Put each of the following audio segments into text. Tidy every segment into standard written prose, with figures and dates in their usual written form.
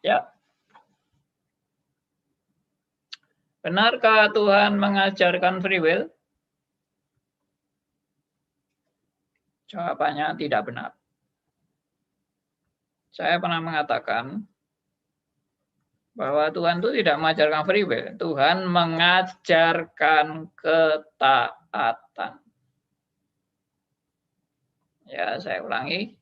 Ya. Benarkah Tuhan mengajarkan free will? Jawabannya tidak benar. Saya pernah mengatakan bahwa Tuhan itu tidak mengajarkan free will. Tuhan mengajarkan ketaatan. Ya, saya ulangi.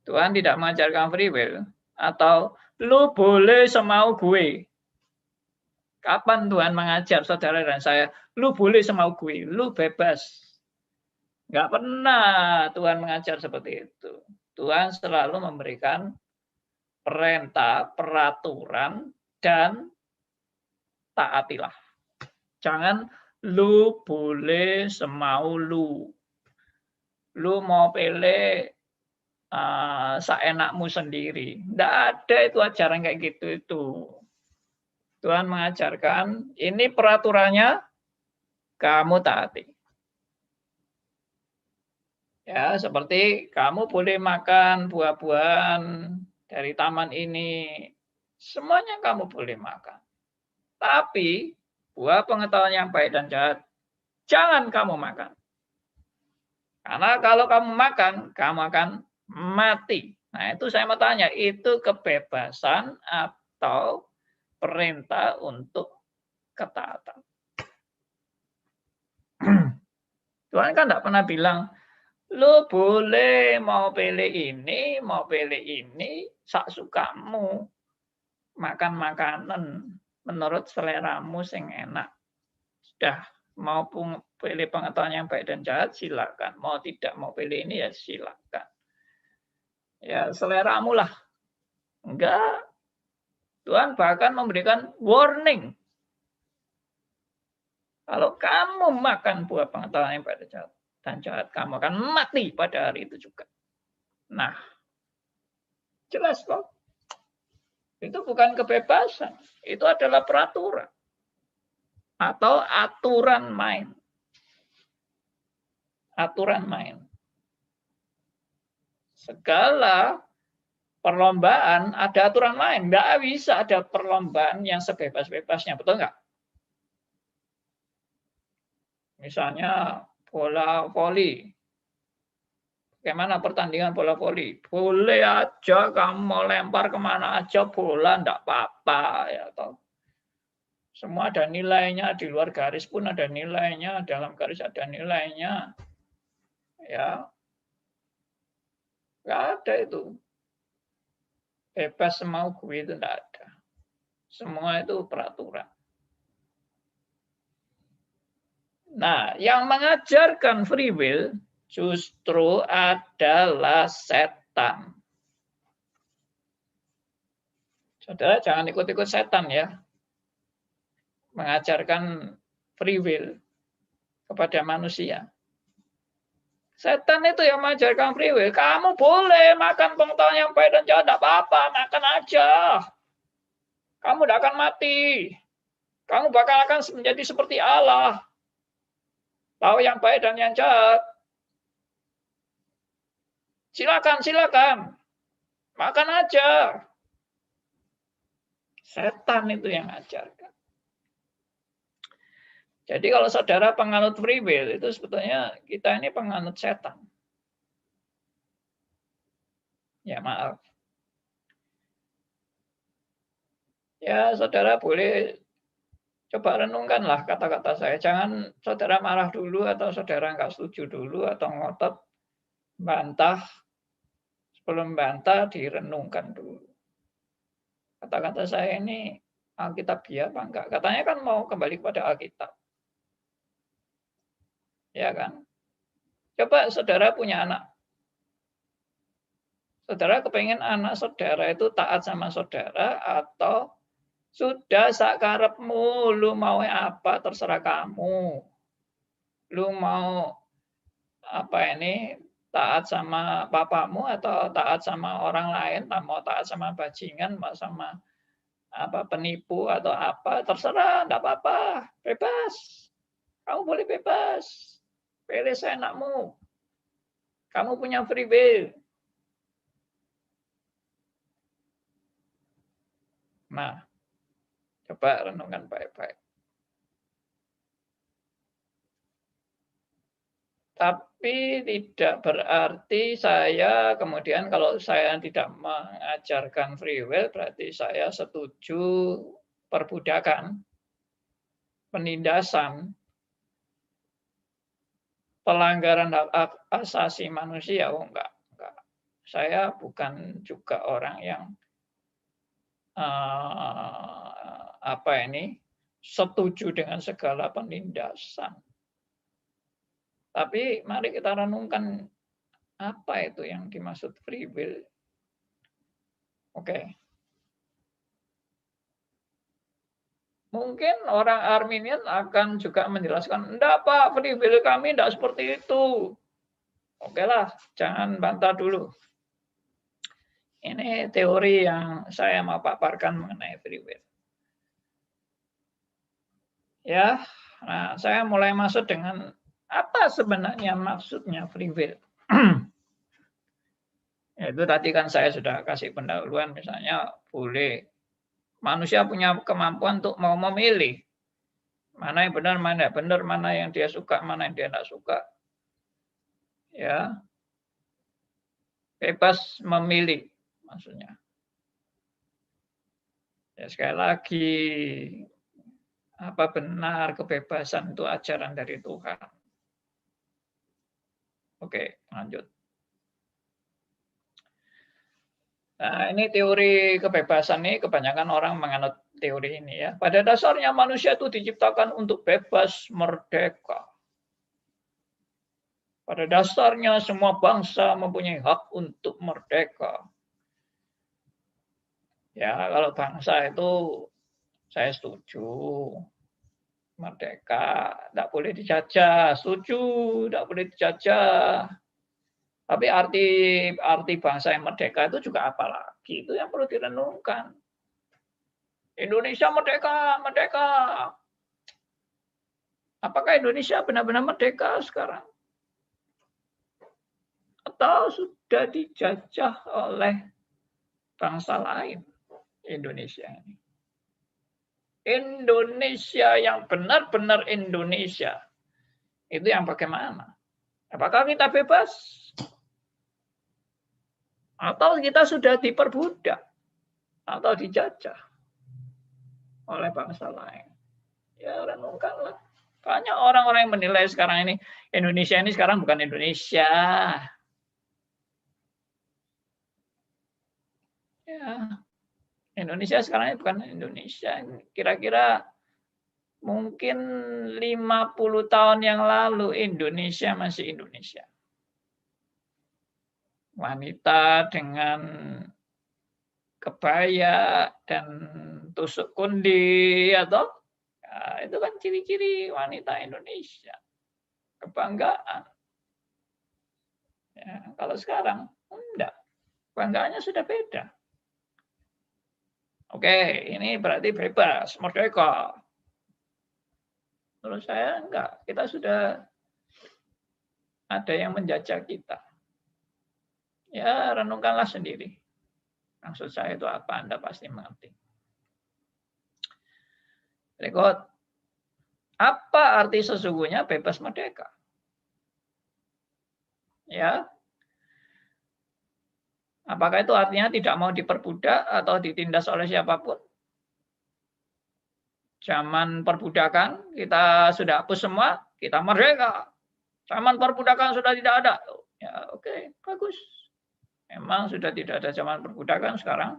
Tuhan tidak mengajarkan free will. Atau lu boleh semau gue. Kapan Tuhan mengajar saudara dan saya, lu boleh semau gue, lu bebas. Nggak pernah Tuhan mengajar seperti itu. Tuhan selalu memberikan perintah, peraturan, dan taatilah. Jangan lu boleh semau lu. Lu mau pilih seenakmu sendiri. Nggak ada itu ajaran kayak gitu itu. Tuhan mengajarkan, ini peraturannya, kamu taati. Ya, seperti kamu boleh makan buah-buahan dari taman ini. Semuanya kamu boleh makan. Tapi buah pengetahuan yang baik dan jahat, jangan kamu makan. Karena kalau kamu makan, kamu akan mati. Nah, itu saya mau tanya, itu kebebasan atau perintah untuk ketaatan? Tuhan kan tidak pernah bilang, lu boleh mau pilih ini, sak sukamu. Makan makanan menurut seleramu sing enak. Sudah, mau pilih pengetahuan yang baik dan jahat, silakan. Mau tidak mau pilih ini, ya silakan. Ya, seleramu lah. Enggak. Tuhan bahkan memberikan warning. Kalau kamu makan buah pengetahuan yang baik dan jahat, kamu akan mati pada hari itu juga. Nah, jelas kok. Itu bukan kebebasan. Itu adalah peraturan. Atau aturan main. Aturan main. Segala perlombaan ada aturan main. Nggak bisa ada perlombaan yang sebebas-bebasnya. Betul nggak? Misalnya bola voli. Bagaimana pertandingan bola voli? Boleh aja kamu mau lempar kemana aja bola, enggak apa-apa. Ya, toh. Semua ada nilainya, di luar garis pun ada nilainya, dalam garis ada nilainya. Ya, enggak ada itu. Bebas semau gue itu enggak ada. Semua itu peraturan. Nah, yang mengajarkan free will justru adalah setan. Saudara jangan ikut-ikut setan ya. Mengajarkan free will kepada manusia. Setan itu yang mengajarkan free will. Kamu boleh makan pengetahuan yang baik dan jahat, tidak apa-apa, makan aja. Kamu tidak akan mati. Kamu bakal akan menjadi seperti Allah. Tahu yang baik dan yang jahat. Silakan, silakan. Makan aja. Setan itu yang mengajarkan. Jadi kalau saudara penganut free will, itu sebetulnya kita ini penganut setan. Ya maaf. Ya saudara boleh coba renungkanlah kata-kata saya. Jangan saudara marah dulu atau saudara nggak setuju dulu atau ngotot bantah. Sebelum bantah direnungkan dulu. Kata-kata saya ini Alkitabiah apa enggak? Katanya kan mau kembali kepada Alkitab. Ya kan? Coba saudara punya anak. Saudara kepengen anak saudara itu taat sama saudara atau sudah sakarepmu, lu mau apa terserah kamu. Lu mau apa ini taat sama papamu atau taat sama orang lain, mau taat sama bajingan, mau sama apa penipu atau apa, terserah, enggak apa-apa, bebas. Kamu boleh bebas. Pilih seenakmu. Kamu punya free will. Nah, coba renungkan baik-baik. Tapi tidak berarti saya kemudian kalau saya tidak mengajarkan free will, berarti saya setuju perbudakan, penindasan, pelanggaran hak asasi manusia. Oh, enggak. Saya bukan juga orang yang setuju dengan segala penindasan. Tapi mari kita renungkan apa itu yang dimaksud free will. Oke. Mungkin orang Arminian akan juga menjelaskan, enggak Pak, free will kami enggak seperti itu. Oke lah, jangan bantah dulu. Ini teori yang saya mau paparkan mengenai free will. Ya, nah saya mulai masuk dengan apa sebenarnya maksudnya free will. Itu tadi kan saya sudah kasih pendahuluan, misalnya boleh manusia punya kemampuan untuk mau memilih mana yang benar, mana yang benar, mana yang dia suka, mana yang dia tidak suka. Ya, bebas memilih maksudnya. Ya, sekali lagi, apa benar kebebasan itu ajaran dari Tuhan? Oke, lanjut. Nah, ini teori kebebasan ini kebanyakan orang menganut teori ini ya. Pada dasarnya manusia itu diciptakan untuk bebas merdeka. Pada dasarnya semua bangsa mempunyai hak untuk merdeka. Ya, kalau bangsa itu saya setuju. Merdeka, tidak boleh dijajah. Setuju, tidak boleh dijajah. Tapi arti bangsa yang merdeka itu juga apa lagi? Itu yang perlu direnungkan. Indonesia merdeka, merdeka. Apakah Indonesia benar-benar merdeka sekarang? Atau sudah dijajah oleh bangsa lain Indonesia ini? Indonesia yang benar-benar Indonesia, itu yang bagaimana? Apakah kita bebas? Atau kita sudah diperbudak? Atau dijajah oleh bangsa lain? Ya, renungkanlah. Banyak orang-orang yang menilai sekarang ini, Indonesia ini sekarang bukan Indonesia. Ya, Indonesia sekarang ini bukan Indonesia. Kira-kira mungkin 50 tahun yang lalu Indonesia masih Indonesia. Wanita dengan kebaya dan tusuk kundi atau ya, itu kan ciri-ciri wanita Indonesia. Kebanggaan. Ya, kalau sekarang enggak. Kebanggaannya sudah beda. Oke, ini berarti bebas, merdeka. Menurut saya enggak. Kita sudah ada yang menjajah kita. Ya, renungkanlah sendiri. Maksud saya itu apa? Anda pasti mengerti. Berikut. Apa arti sesungguhnya bebas merdeka? Ya. Apakah itu artinya tidak mau diperbudak atau ditindas oleh siapapun? Zaman perbudakan kita sudah hapus semua, kita merdeka. Zaman perbudakan sudah tidak ada. Ya, oke, bagus. Memang sudah tidak ada zaman perbudakan sekarang.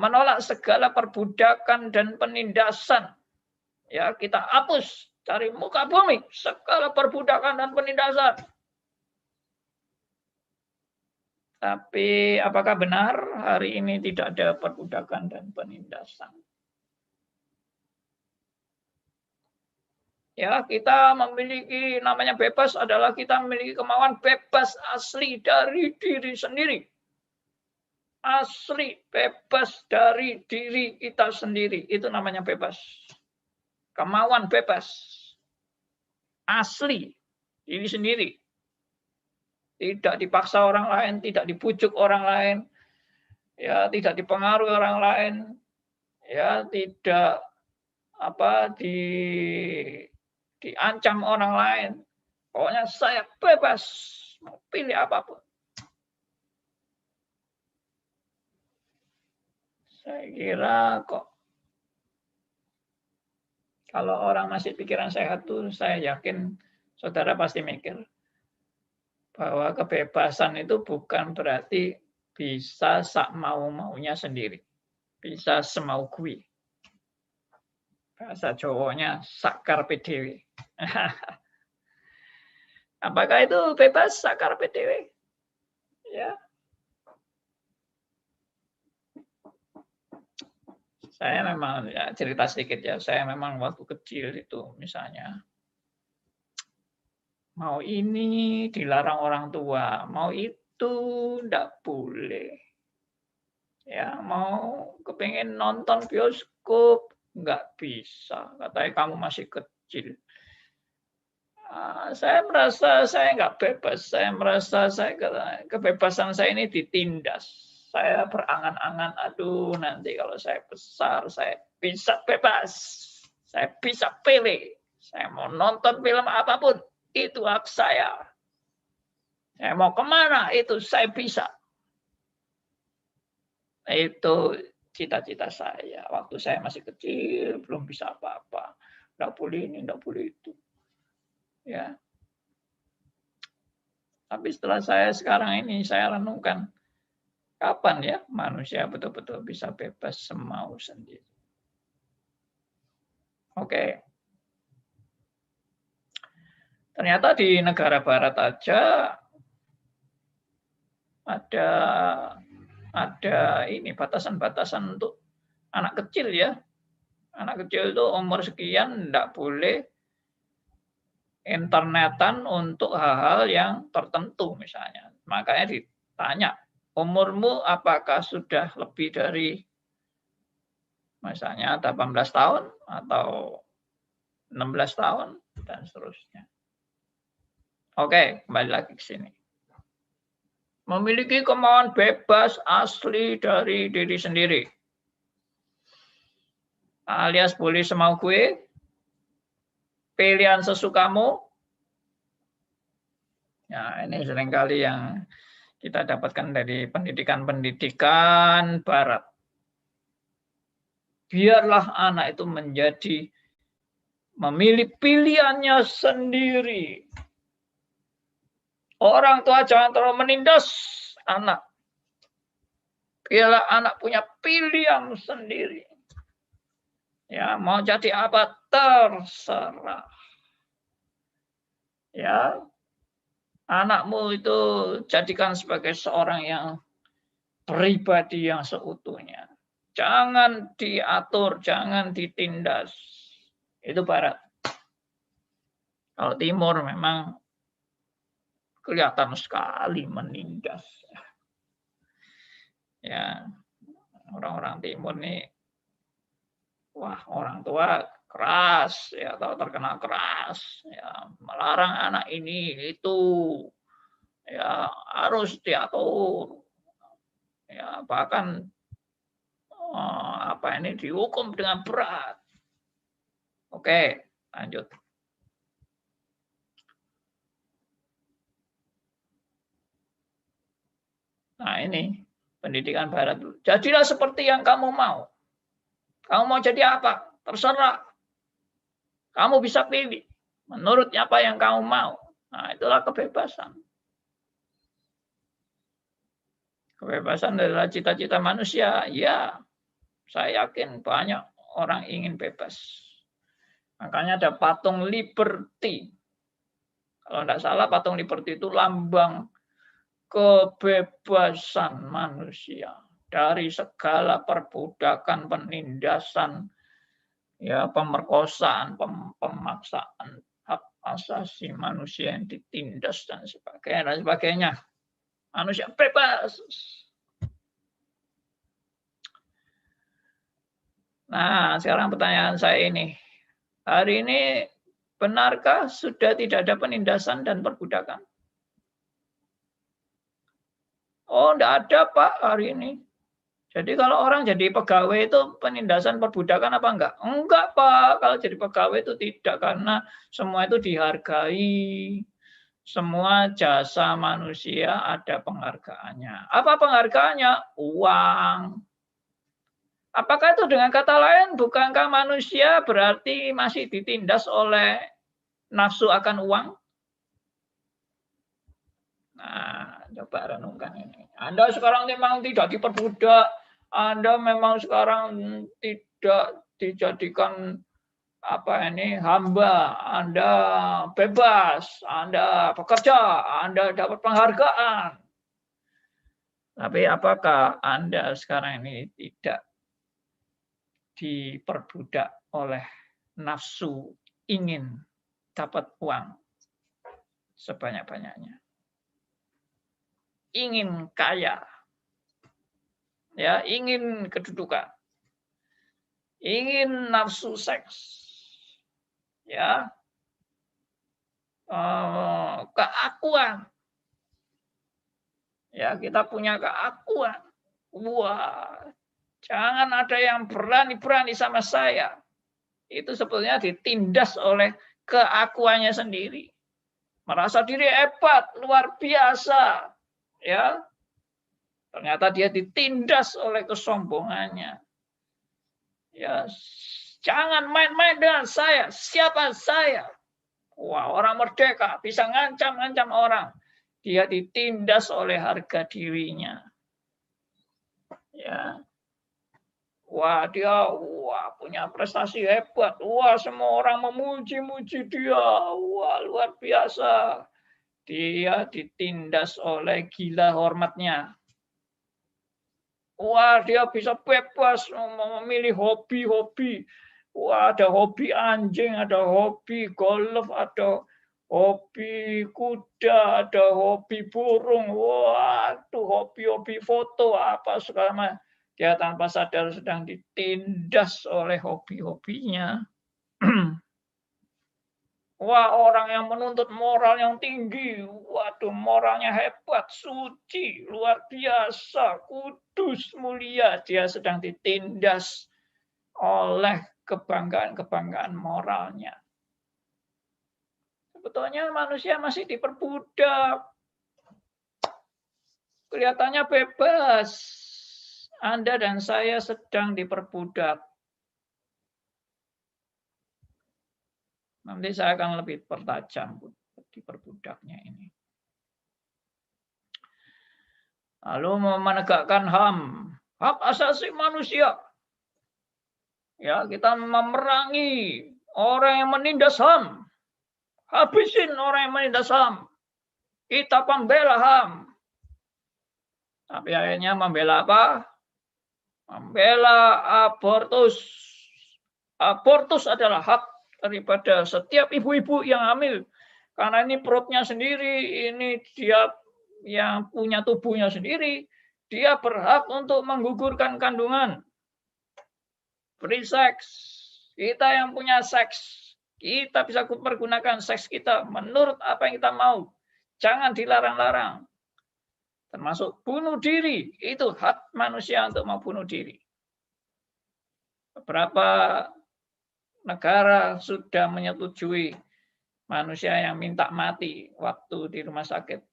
Menolak segala perbudakan dan penindasan. Ya, kita hapus dari muka bumi segala perbudakan dan penindasan. Tapi apakah benar hari ini tidak ada perbudakan dan penindasan? Ya, kita memiliki namanya bebas adalah kita memiliki kemauan bebas asli dari diri sendiri. Asli, bebas dari diri kita sendiri. Itu namanya bebas. Kemauan bebas. Asli, diri sendiri. Tidak dipaksa orang lain, tidak dibujuk orang lain. ya tidak dipengaruhi orang lain, ya tidak diancam orang lain. Pokoknya saya bebas mau pilih apapun. Saya kira kok kalau orang masih pikiran sehat tuh, saya yakin saudara pasti mikir bahwa kebebasan itu bukan berarti bisa sak mau-maunya sendiri. Bisa semau gue. Bahasa Jawanya sakar PDW. Apakah itu bebas sakar PDW? Ya. Saya memang ya cerita sedikit ya. Saya memang waktu kecil itu misalnya mau ini dilarang orang tua, mau itu enggak boleh. Ya, mau kepengen nonton bioskop enggak bisa. Katanya kamu masih kecil. Saya merasa saya enggak bebas. Saya merasa kebebasan saya ini ditindas. Saya berangan-angan, aduh nanti kalau saya besar, saya bisa bebas. Saya bisa pilih. Saya mau nonton film apapun, itu hak saya. Saya mau kemana, itu saya bisa. Itu cita-cita saya. Waktu saya masih kecil, belum bisa apa-apa. Nggak boleh ini, nggak boleh itu. Ya. Tapi setelah saya sekarang ini, saya renungkan, kapan ya manusia betul-betul bisa bebas semau sendiri? Oke. Ternyata di negara barat aja ada ini batasan-batasan untuk anak kecil ya. Anak kecil itu umur sekian enggak boleh internetan untuk hal-hal yang tertentu misalnya. Makanya ditanya, umurmu apakah sudah lebih dari misalnya 18 tahun atau 16 tahun dan seterusnya. Oke, kembali lagi ke sini. Memiliki kemauan bebas asli dari diri sendiri. Alias boleh semau gue, pilihan sesukamu. Ya, ini seringkali yang kita dapatkan dari pendidikan-pendidikan barat. Biarlah anak itu memilih pilihannya sendiri. Orang tua jangan terlalu menindas anak. Biarlah anak punya pilihan sendiri. Ya, mau jadi apa terserah. Ya, anakmu itu jadikan sebagai seorang yang pribadi yang seutuhnya. Jangan diatur, jangan ditindas. Itu barat. Kalau timur memang kelihatan sekali menindas. Ya, orang-orang timur nih, wah orang tua keras ya, atau terkenal keras ya, melarang anak ini itu ya harus diatur ya, bahkan dihukum dengan berat. Oke, lanjut. Nah ini pendidikan barat. Jadilah seperti yang kamu mau. Kamu mau jadi apa? Terserah. Kamu bisa pilih. Menurut apa yang kamu mau. Nah itulah kebebasan. Kebebasan adalah cita-cita manusia. Ya, saya yakin banyak orang ingin bebas. Makanya ada patung Liberty. Kalau tidak salah patung Liberty itu lambang kebebasan manusia dari segala perbudakan, penindasan, ya pemerkosaan, pemaksaan hak asasi manusia yang ditindas dan sebagainya. Manusia bebas. Nah, sekarang pertanyaan saya ini. Hari ini benarkah sudah tidak ada penindasan dan perbudakan? Oh, enggak ada, Pak, hari ini. Jadi kalau orang jadi pegawai itu penindasan perbudakan apa enggak? Enggak, Pak. Kalau jadi pegawai itu tidak, karena semua itu dihargai. Semua jasa manusia ada penghargaannya. Apa penghargaannya? Uang. Apakah itu dengan kata lain, bukankah manusia berarti masih ditindas oleh nafsu akan uang? Nah, coba renungkan ini. Anda sekarang memang tidak diperbudak, Anda memang sekarang tidak dijadikan hamba, Anda bebas, Anda bekerja, Anda dapat penghargaan. Tapi apakah Anda sekarang ini tidak diperbudak oleh nafsu ingin dapat uang sebanyak-banyaknya? Ingin kaya, ya, ingin kedudukan, ingin nafsu seks, ya, keakuan, ya, kita punya keakuan. Wah, jangan ada yang berani-berani sama saya. Itu sebetulnya ditindas oleh keakuannya sendiri. Merasa diri hebat, luar biasa, ya. Ternyata dia ditindas oleh kesombongannya. Ya, jangan main-main dengan saya. Siapa saya? Wah, orang merdeka bisa ngancam-ngancam orang. Dia ditindas oleh harga dirinya. Ya. Wah, dia punya prestasi hebat. Wah, semua orang memuji-muji dia. Wah, luar biasa. Dia ditindas oleh gila hormatnya. Wah, dia bisa bebas memilih hobi-hobi. Wah, ada hobi anjing, ada hobi golf, ada hobi kuda, ada hobi burung. Wah, itu hobi-hobi foto apa segala. Dia tanpa sadar sedang ditindas oleh hobi-hobinya. Wah, orang yang menuntut moral yang tinggi. Waduh, moralnya hebat, suci, luar biasa, kudus, mulia. Dia sedang ditindas oleh kebanggaan-kebanggaan moralnya. Sebetulnya manusia masih diperbudak. Kelihatannya bebas. Anda dan saya sedang diperbudak. Nanti saya akan lebih pertajam diperbudaknya ini. Lalu menegakkan HAM, hak asasi manusia. Ya, kita memerangi orang yang menindas HAM. Habisin orang yang menindas HAM. Kita pembela HAM. Tapi akhirnya membela apa? Membela abortus. Abortus adalah hak daripada setiap ibu-ibu yang hamil. Karena ini perutnya sendiri, ini dia yang punya tubuhnya sendiri, dia berhak untuk menggugurkan kandungan. Free sex. Kita yang punya seks, kita bisa pergunakan seks kita menurut apa yang kita mau. Jangan dilarang-larang. Termasuk bunuh diri, itu hak manusia untuk mau bunuh diri. Beberapa negara sudah menyetujui manusia yang minta mati waktu di rumah sakit,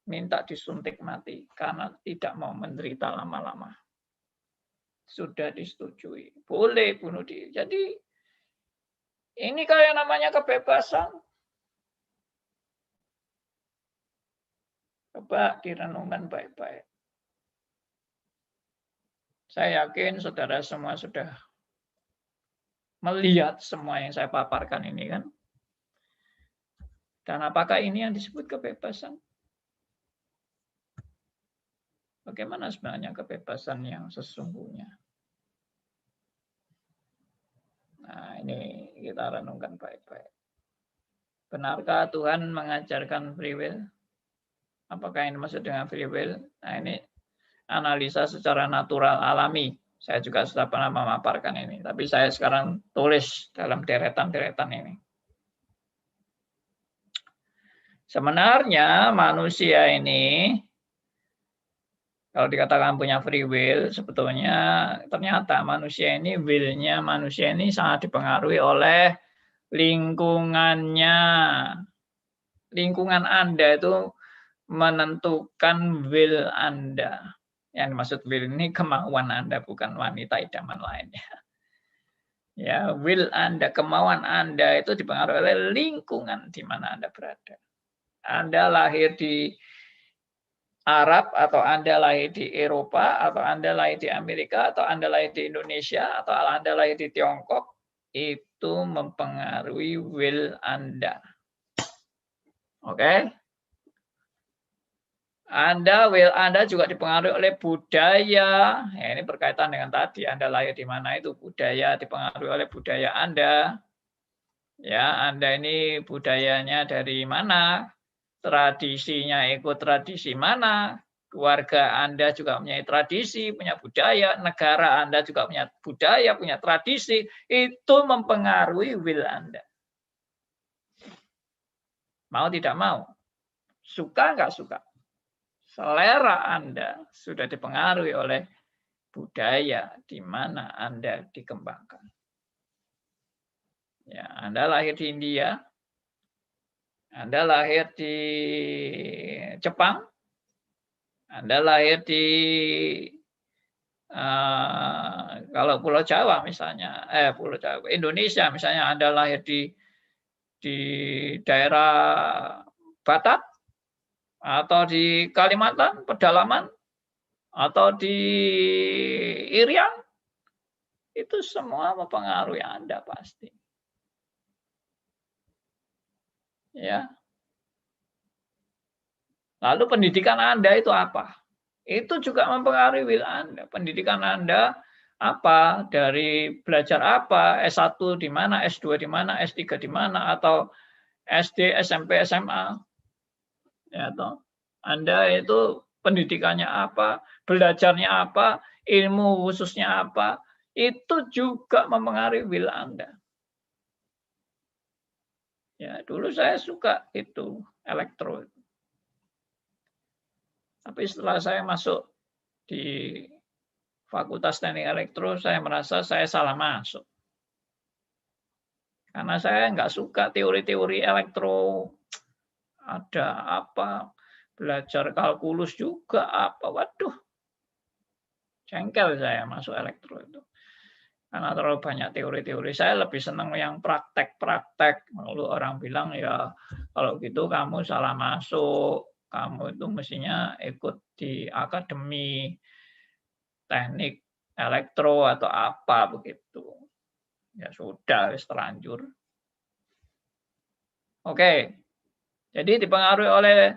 minta disuntik mati karena tidak mau menderita lama-lama. Sudah disetujui, boleh bunuh diri. Jadi ini kayak namanya kebebasan. Coba direnungkan baik-baik. Saya yakin saudara semua sudah melihat semua yang saya paparkan ini kan. Dan apakah ini yang disebut kebebasan? Bagaimana sebenarnya kebebasan yang sesungguhnya? Nah, ini kita renungkan baik-baik. Benarkah Tuhan mengajarkan free will? Apakah ini maksud dengan free will? Nah, ini analisa secara natural alami. Saya juga sudah pernah memaparkan ini, tapi saya sekarang tulis dalam deretan-deretan ini. Sebenarnya manusia ini Kalau dikatakan punya free will, sebetulnya ternyata manusia ini will-nya manusia ini sangat dipengaruhi oleh lingkungannya. Lingkungan Anda itu menentukan will Anda. Yang dimaksud will ini kemauan Anda, bukan wanita idaman lainnya. Ya, will Anda, kemauan Anda itu dipengaruhi oleh lingkungan di mana Anda berada. Anda lahir di Arab, atau Anda lahir di Eropa, atau Anda lahir di Amerika, atau Anda lahir di Indonesia, atau Anda lahir di Tiongkok, itu mempengaruhi will Anda. Oke? Will Anda juga dipengaruhi oleh budaya. Ya, ini berkaitan dengan tadi, Anda lahir di mana itu budaya, dipengaruhi oleh budaya Anda. Ya, Anda ini budayanya dari mana? Tradisinya ikut tradisi mana, keluarga Anda juga punya tradisi, punya budaya, negara Anda juga punya budaya, punya tradisi, itu mempengaruhi will Anda. Mau tidak mau, suka nggak suka, selera Anda sudah dipengaruhi oleh budaya di mana Anda dikembangkan. Ya, Anda lahir di India, Anda lahir di Jepang, Anda lahir di kalau Pulau Jawa misalnya, Pulau Jawa, Indonesia misalnya Anda lahir di daerah Batak, atau di Kalimantan, pedalaman, atau di Irian, itu semua mempengaruhi Anda pasti. Ya. Lalu pendidikan Anda itu apa? Itu juga mempengaruhi will Anda. Pendidikan Anda apa? Dari belajar apa? S1 di mana? S2 di mana? S3 di mana? Atau SD, SMP, SMA? Ya, toh. Anda itu pendidikannya apa? Belajarnya apa? Ilmu khususnya apa? Itu juga mempengaruhi will Anda. Ya, dulu saya suka itu elektro. Tapi setelah saya masuk di Fakultas Teknik Elektro, saya merasa saya salah masuk. Karena saya nggak suka teori-teori elektro. Ada apa, belajar kalkulus juga apa, waduh. Jengkel saya masuk elektro itu. Karena terlalu banyak teori-teori. Saya lebih senang yang praktek-praktek. Lalu orang bilang, ya kalau gitu kamu salah masuk. Kamu itu mestinya ikut di akademi teknik elektro atau apa begitu. Ya sudah, terlanjur. Oke, jadi dipengaruhi oleh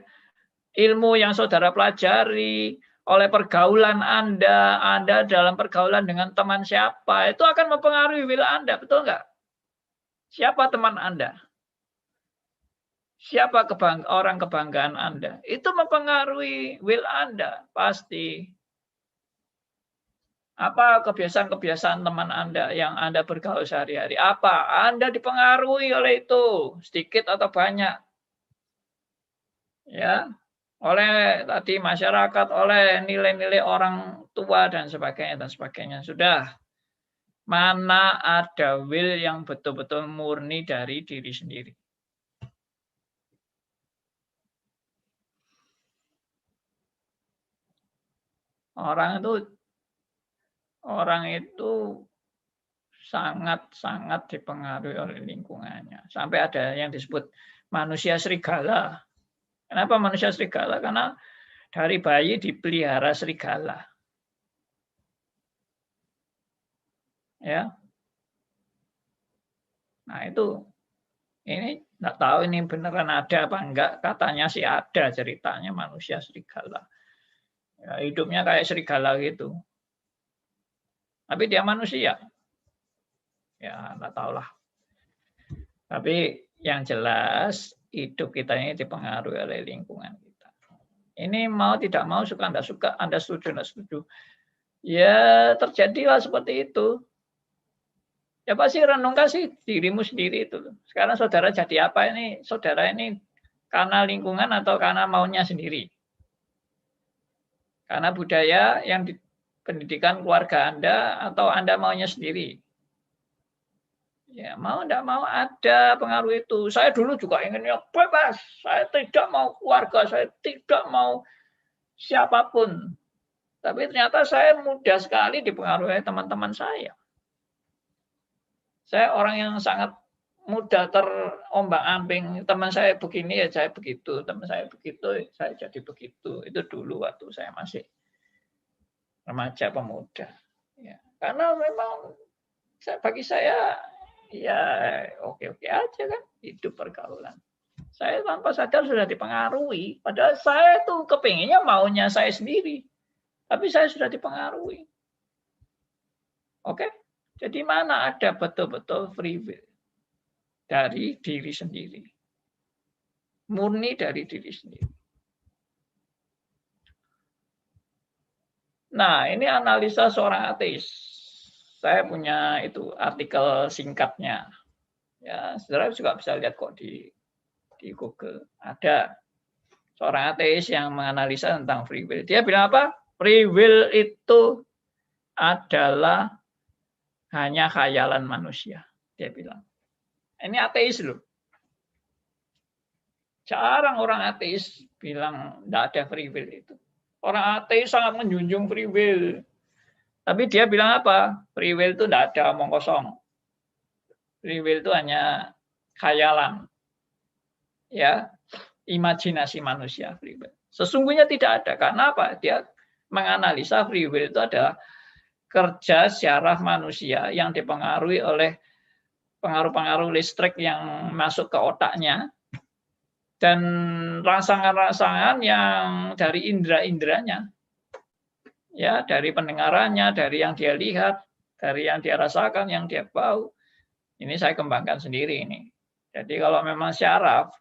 ilmu yang saudara pelajari, oleh pergaulan Anda dalam pergaulan dengan teman siapa, itu akan mempengaruhi will Anda, betul nggak? Siapa teman Anda? Siapa orang kebanggaan Anda? Itu mempengaruhi will Anda, pasti. Apa kebiasaan-kebiasaan teman Anda yang Anda bergaul sehari-hari? Apa? Anda dipengaruhi oleh itu, sedikit atau banyak. Ya, oleh tadi masyarakat, oleh nilai-nilai orang tua dan sebagainya dan sebagainya. Sudah. Mana ada will yang betul-betul murni dari diri sendiri. Orang itu sangat-sangat dipengaruhi oleh lingkungannya. Sampai ada yang disebut manusia serigala. Kenapa manusia serigala? Karena dari bayi dipelihara serigala. Ya. Nah, itu ini nggak tahu ini beneran ada apa enggak. Katanya sih ada ceritanya manusia serigala. Ya, hidupnya kayak serigala gitu. Tapi dia manusia. Ya, nggak tahu lah. Tapi yang jelas hidup kita ini dipengaruhi oleh lingkungan kita. Ini mau tidak mau, suka enggak suka, Anda setuju enggak setuju. Ya terjadilah seperti itu. Ya pasti renungkan sih dirimu sendiri itu. Sekarang saudara jadi apa ini? Saudara ini karena lingkungan atau karena maunya sendiri? Karena budaya yang di pendidikan keluarga Anda atau Anda maunya sendiri. Ya, mau enggak mau ada pengaruh itu. Saya dulu juga inginnya bebas. Saya tidak mau keluarga, saya tidak mau siapapun. Tapi ternyata saya mudah sekali dipengaruhi teman-teman saya. Saya orang yang sangat mudah terombang-ambing. Teman saya begini ya saya begitu, teman saya begitu saya jadi begitu. Itu dulu waktu saya masih remaja pemuda. Ya, karena memang bagi saya ya oke-oke aja kan hidup pergaulan. Saya tanpa sadar sudah dipengaruhi. Padahal saya tuh kepinginnya maunya saya sendiri. Tapi saya sudah dipengaruhi. Oke? Jadi mana ada betul-betul free will dari diri sendiri. Murni dari diri sendiri. Nah, ini analisa seorang ateis. Saya punya itu artikel singkatnya. Ya, saudara juga bisa lihat kok di Google. Ada seorang ateis yang menganalisa tentang free will. Dia bilang apa? Free will itu adalah hanya khayalan manusia. Dia bilang. Ini ateis loh. Jarang orang ateis bilang tidak ada free will itu. Orang ateis sangat menjunjung free will. Tapi dia bilang apa? Free will itu tidak ada, omong kosong. Free will itu hanya khayalan. Ya, imajinasi manusia free will. Sesungguhnya tidak ada. Karena apa? Dia menganalisa free will itu adalah kerja syaraf manusia yang dipengaruhi oleh pengaruh-pengaruh listrik yang masuk ke otaknya dan rangsangan-rangsangan yang dari indera-inderanya. Ya, dari pendengarannya, dari yang dia lihat, dari yang dia rasakan, yang dia bau. Ini saya kembangkan sendiri ini. Jadi kalau memang syaraf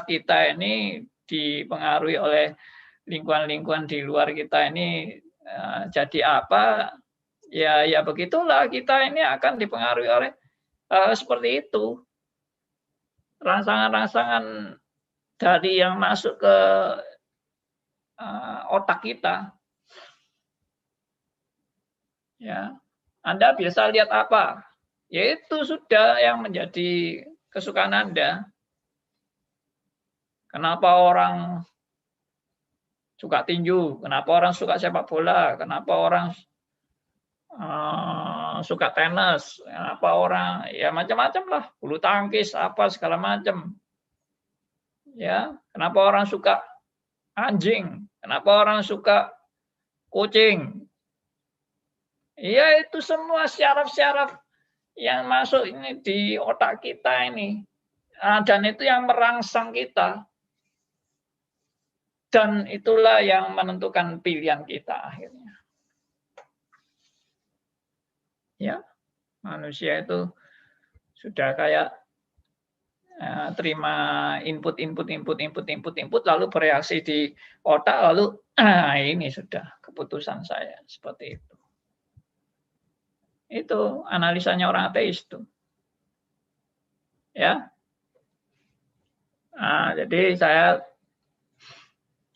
kita ini dipengaruhi oleh lingkungan-lingkungan di luar kita ini jadi apa? Ya begitulah kita ini akan dipengaruhi oleh seperti itu. Rangsangan-rangsangan dari yang masuk ke otak kita. Ya, Anda biasa lihat apa? Yaitu sudah yang menjadi kesukaan Anda. Kenapa orang suka tinju? Kenapa orang suka sepak bola? Kenapa orang suka tenis? Kenapa orang ya macam-macam lah, bulu tangkis apa segala macam. Ya, kenapa orang suka anjing? Kenapa orang suka kucing? Iya, itu semua syaraf-syaraf yang masuk ini di otak kita ini. Dan itu yang merangsang kita. Dan itulah yang menentukan pilihan kita akhirnya. Ya, manusia itu sudah kayak terima input lalu bereaksi di otak lalu ini sudah keputusan saya seperti itu. Itu analisanya orang ateis itu. Ya. Nah, jadi saya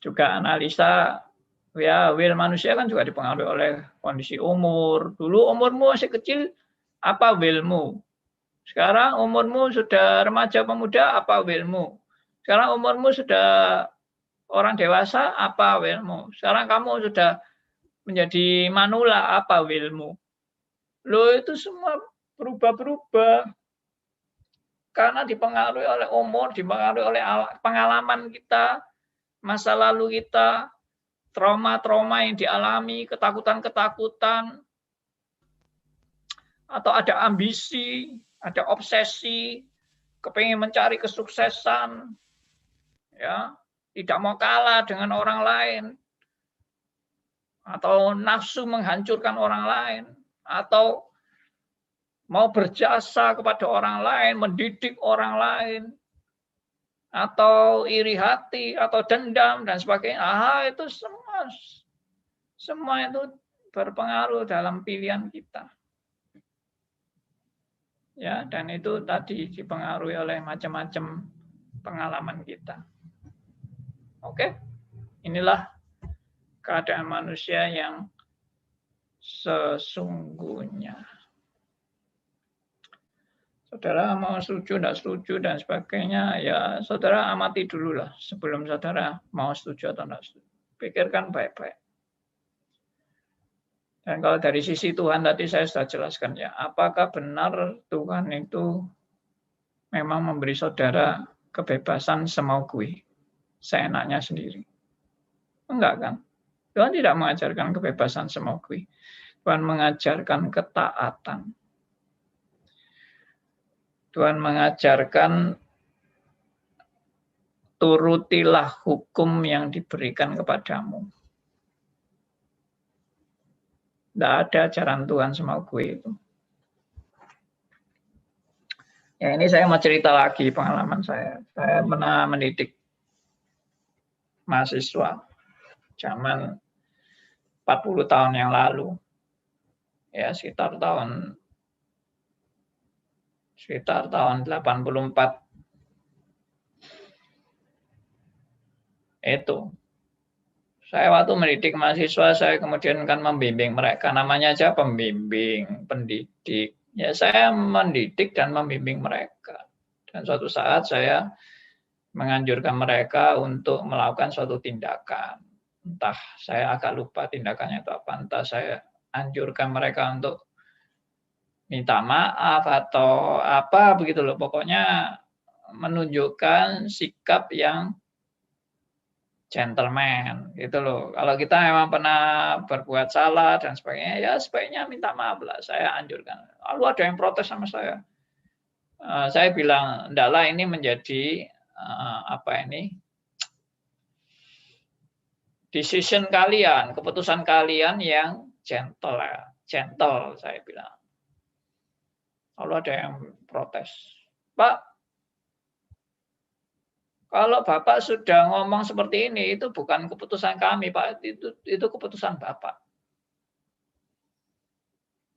juga analisa ya will manusia kan juga dipengaruhi oleh kondisi umur. Dulu umurmu masih kecil, apa willmu? Sekarang umurmu sudah remaja pemuda, apa willmu? Sekarang umurmu sudah orang dewasa, apa willmu? Sekarang kamu sudah menjadi manula, apa willmu? Loh, itu semua berubah-berubah. Karena dipengaruhi oleh umur, dipengaruhi oleh pengalaman kita, masa lalu kita, trauma-trauma yang dialami, ketakutan-ketakutan, atau ada ambisi, ada obsesi, kepingin mencari kesuksesan, ya, tidak mau kalah dengan orang lain, atau nafsu menghancurkan orang lain, atau mau berjasa kepada orang lain, mendidik orang lain, atau iri hati, atau dendam dan sebagainya. Itu semua itu berpengaruh dalam pilihan kita. Ya, dan itu tadi dipengaruhi oleh macam-macam pengalaman kita. Oke, inilah keadaan manusia yang sesungguhnya. Saudara mau setuju, tidak setuju, dan sebagainya, ya saudara amati dulu lah sebelum saudara mau setuju atau tidak setuju. Pikirkan baik-baik. Dan kalau dari sisi Tuhan tadi saya sudah jelaskan ya, apakah benar Tuhan itu memang memberi saudara kebebasan semaukui, seenaknya sendiri? Enggak kan? Tuhan tidak mengajarkan kebebasan semaukui. Tuhan mengajarkan ketaatan. Tuhan mengajarkan turutilah hukum yang diberikan kepadamu. Tidak ada ajaran Tuhan semaukui itu. Ya, ini saya mau cerita lagi pengalaman saya. Saya pernah mendidik mahasiswa zaman 40 tahun yang lalu. Ya, sekitar tahun 84. Itu. Saya waktu mendidik mahasiswa, saya kemudian kan membimbing mereka. Namanya aja pembimbing, pendidik. Ya, saya mendidik dan membimbing mereka. Dan suatu saat saya menganjurkan mereka untuk melakukan suatu tindakan. Entah saya agak lupa tindakannya itu apa. Entah saya anjurkan mereka untuk minta maaf atau apa begitu loh. Pokoknya menunjukkan sikap yang gentleman gitu loh. Kalau kita memang pernah berbuat salah dan sebagainya, ya sebaiknya minta maaf lah. Saya anjurkan. Lalu ada yang protes sama saya. Saya bilang, ndaklah ini menjadi decision kalian, keputusan kalian yang gentle ya. Gentle saya bilang. Lalu ada yang protes. Pak, kalau Bapak sudah ngomong seperti ini, itu bukan keputusan kami, Pak. Itu keputusan Bapak.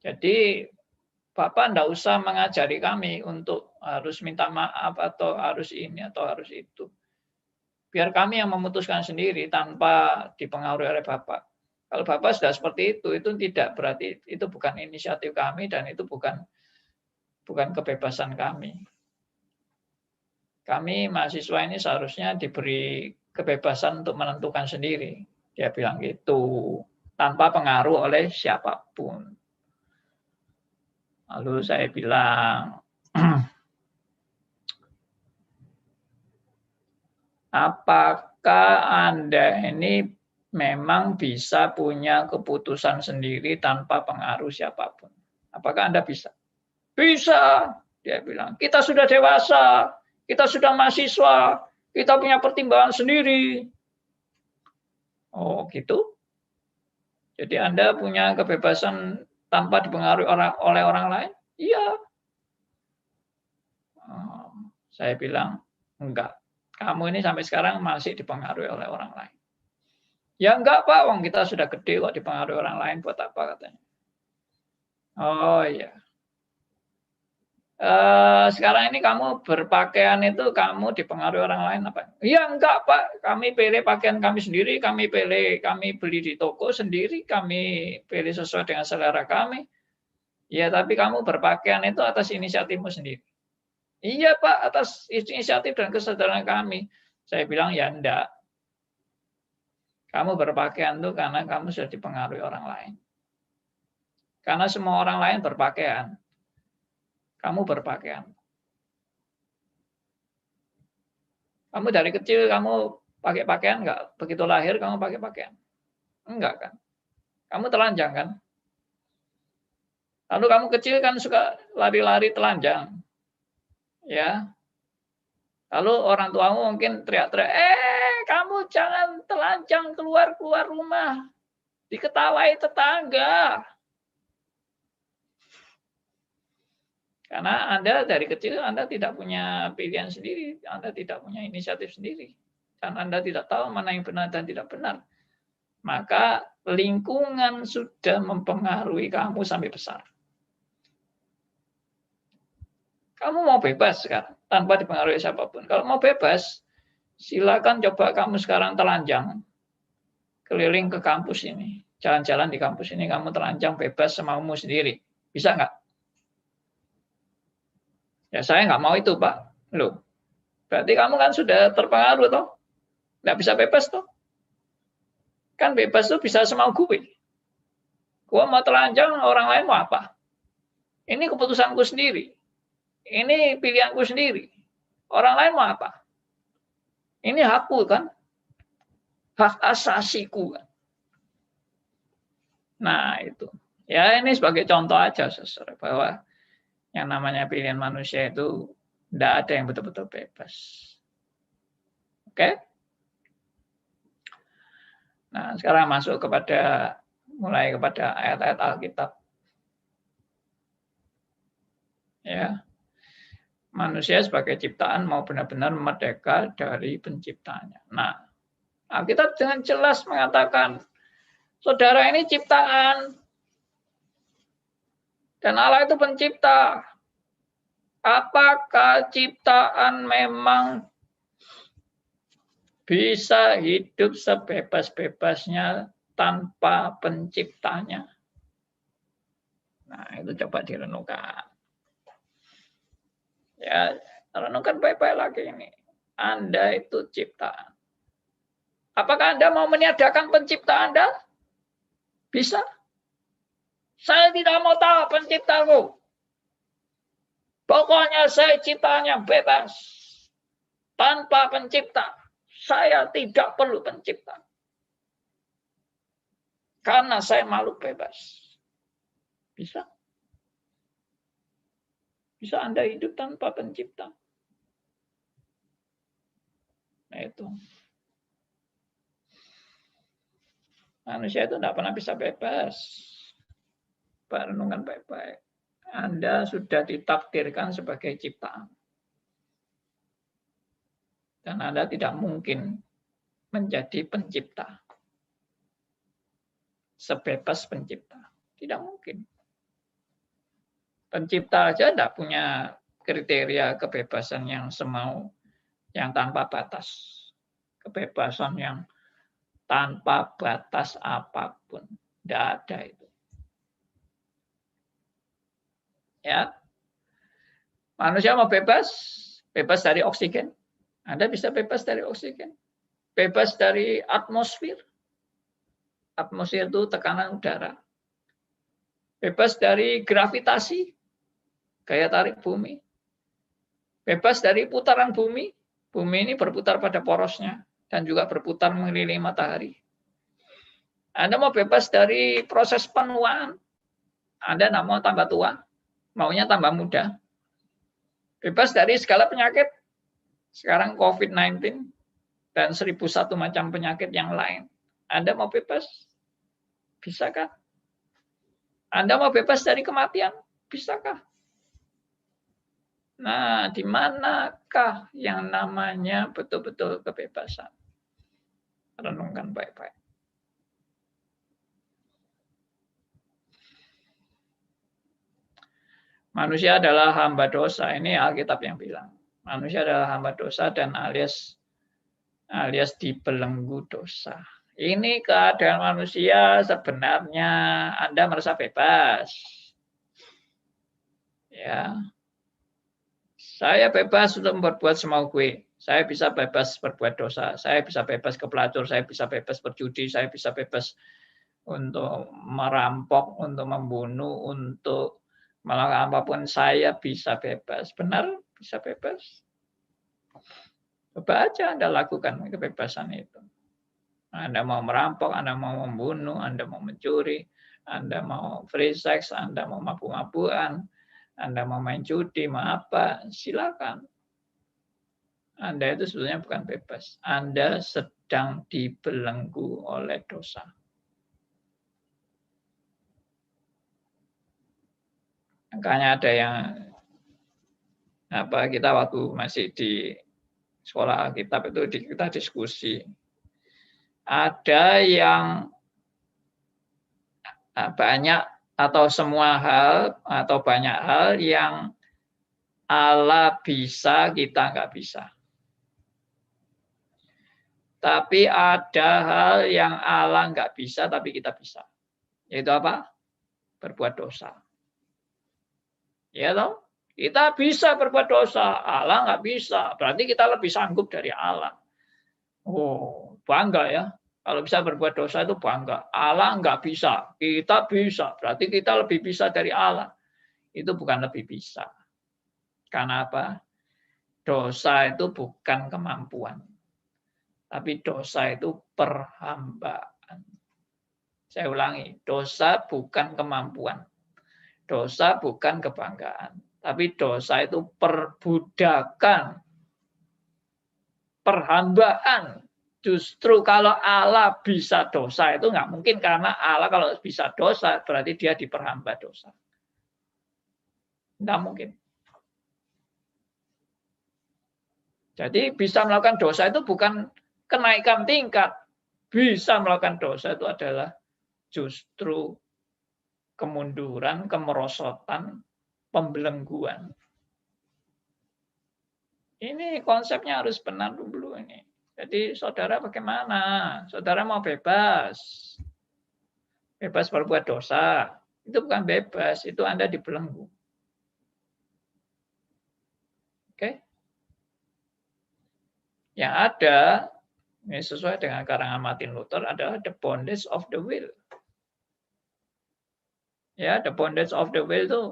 Jadi, Bapak tidak usah mengajari kami untuk harus minta maaf atau harus ini atau harus itu. Biar kami yang memutuskan sendiri tanpa dipengaruhi oleh Bapak. Kalau Bapak sudah seperti itu tidak berarti itu bukan inisiatif kami dan itu bukan kebebasan kami. Kami mahasiswa ini seharusnya diberi kebebasan untuk menentukan sendiri. Dia bilang gitu, tanpa pengaruh oleh siapapun. Lalu saya bilang, apakah Anda ini memang bisa punya keputusan sendiri tanpa pengaruh siapapun? Apakah Anda bisa? Bisa, dia bilang. Kita sudah dewasa. Kita sudah mahasiswa, kita punya pertimbangan sendiri. Oh, gitu? Jadi Anda punya kebebasan tanpa dipengaruhi oleh orang lain? Iya. Saya bilang, enggak. Kamu ini sampai sekarang masih dipengaruhi oleh orang lain. Ya enggak, Pak. Wong kita sudah gede kok dipengaruhi orang lain. Buat apa katanya? Oh, iya. Sekarang ini kamu berpakaian itu kamu dipengaruhi orang lain apa? Iya enggak Pak, kami pilih pakaian kami sendiri, kami beli di toko sendiri, kami pilih sesuai dengan selera kami. Ya tapi kamu berpakaian itu atas inisiatifmu sendiri. Iya Pak, atas inisiatif dan kesadaran kami. Saya bilang ya enggak. Kamu berpakaian itu karena kamu sudah dipengaruhi orang lain. Karena semua orang lain berpakaian. Kamu berpakaian. Kamu dari kecil kamu pakai pakaian enggak? Begitu lahir kamu pakai pakaian? Enggak kan? Kamu telanjang kan? Lalu kamu kecil kan suka lari-lari telanjang. Ya. Lalu orang tuamu mungkin teriak-teriak, kamu jangan telanjang keluar rumah. Diketawai tetangga. Karena Anda dari kecil Anda tidak punya pilihan sendiri, Anda tidak punya inisiatif sendiri. Dan Anda tidak tahu mana yang benar dan tidak benar. Maka lingkungan sudah mempengaruhi kamu sampai besar. Kamu mau bebas sekarang, tanpa dipengaruhi siapapun. Kalau mau bebas, silakan coba kamu sekarang telanjang. keliling ke kampus ini, jalan-jalan di kampus ini, kamu telanjang bebas semaumu sendiri. Bisa nggak? Ya saya nggak mau itu, Pak. Loh, berarti kamu kan sudah terpengaruh, toh? Nggak bisa bebas, toh? Kan bebas tuh bisa semau gue. Gue mau telanjang, orang lain mau apa? Ini keputusanku sendiri. Ini pilihanku sendiri. Orang lain mau apa? Ini hakku kan? Hak asasiku kan? Nah, itu. Ya, ini sebagai contoh aja, saudara, bahwa yang namanya pilihan manusia itu tidak ada yang betul-betul bebas. Oke? Nah, sekarang masuk mulai kepada ayat-ayat Alkitab. Ya. Manusia sebagai ciptaan mau benar-benar merdeka dari penciptanya. Nah, Alkitab dengan jelas mengatakan, saudara ini ciptaan, dan Allah itu pencipta. Apakah ciptaan memang bisa hidup sebebas-bebasnya tanpa penciptanya? Nah, itu coba direnungkan. Ya, renungkan baik-baik lagi ini. Anda itu ciptaan. Apakah Anda mau meniadakan pencipta Anda? Bisa. Saya tidak mau tahu penciptaku. Pokoknya saya ciptaannya bebas. Tanpa pencipta. Saya tidak perlu pencipta. Karena saya makhluk bebas. Bisa. Bisa Anda hidup tanpa pencipta. Nah itu. Manusia itu tidak pernah bisa bebas. Renungan baik-baik. Anda sudah ditakdirkan sebagai ciptaan. Dan Anda tidak mungkin menjadi pencipta. Sebebas pencipta. Tidak mungkin. Pencipta aja tidak punya kriteria kebebasan yang semau, yang tanpa batas. Kebebasan yang tanpa batas apapun. Tidak ada itu. Ya, manusia mau bebas dari oksigen. Anda bisa bebas dari oksigen, bebas dari atmosfer. Atmosfer itu tekanan udara. Bebas dari gravitasi, gaya tarik bumi. Bebas dari putaran bumi. Bumi ini berputar pada porosnya dan juga berputar mengelilingi matahari. Anda mau bebas dari proses penuaan. Anda tidak mau tambah tua, maunya tambah muda. Bebas dari segala penyakit. Sekarang COVID-19 dan 1001 macam penyakit yang lain. Anda mau bebas? Bisakah? Anda mau bebas dari kematian? Bisakah? Nah, di manakah yang namanya betul-betul kebebasan? Renungkan baik-baik. Manusia adalah hamba dosa. Ini Alkitab yang bilang. Manusia adalah hamba dosa dan alias dibelenggu dosa. Ini keadaan manusia sebenarnya Anda merasa bebas. Ya. Saya bebas untuk berbuat semau gue. Saya bisa bebas berbuat dosa. Saya bisa bebas ke pelacur. Saya bisa bebas berjudi. Saya bisa bebas untuk merampok, untuk membunuh, untuk melakukan apapun. Saya bisa bebas. Benar? Bisa bebas. Coba aja Anda lakukan kebebasan itu. Anda mau merampok, Anda mau membunuh, Anda mau mencuri, Anda mau free sex, Anda mau mabuk-mabukan, Anda mau main judi, mau apa, silakan. Anda itu sebetulnya bukan bebas. Anda sedang dibelenggu oleh dosa. Makanya ada yang kita waktu masih di sekolah Alkitab itu kita diskusi. Ada yang banyak atau semua hal atau banyak hal yang Allah bisa, kita nggak bisa. Tapi ada hal yang Allah nggak bisa, tapi kita bisa. Yaitu apa? Berbuat dosa. Ya toh? Kita bisa berbuat dosa, Allah nggak bisa. Berarti kita lebih sanggup dari Allah. Oh, bangga ya. Kalau bisa berbuat dosa itu bangga. Allah nggak bisa, kita bisa. Berarti kita lebih bisa dari Allah. Itu bukan lebih bisa. Karena apa? Dosa itu bukan kemampuan. Tapi dosa itu perhambaan. Saya ulangi, dosa bukan kemampuan. Dosa bukan kebanggaan. Tapi dosa itu perbudakan, perhambaan. Justru kalau Allah bisa dosa itu nggak mungkin, karena Allah kalau bisa dosa berarti dia diperhamba dosa. Nggak mungkin. Jadi bisa melakukan dosa itu bukan kenaikan tingkat. Bisa melakukan dosa itu adalah justru kemunduran, kemerosotan, pembelengguan. Ini konsepnya harus benar dulu ini. Jadi saudara bagaimana? Saudara mau bebas. Bebas berbuat dosa. Itu bukan bebas, itu Anda dibelenggu. Oke? Yang ada, ini sesuai dengan karangan Martin Luther, adalah the bondage of the will. Ya, the bondage of the will itu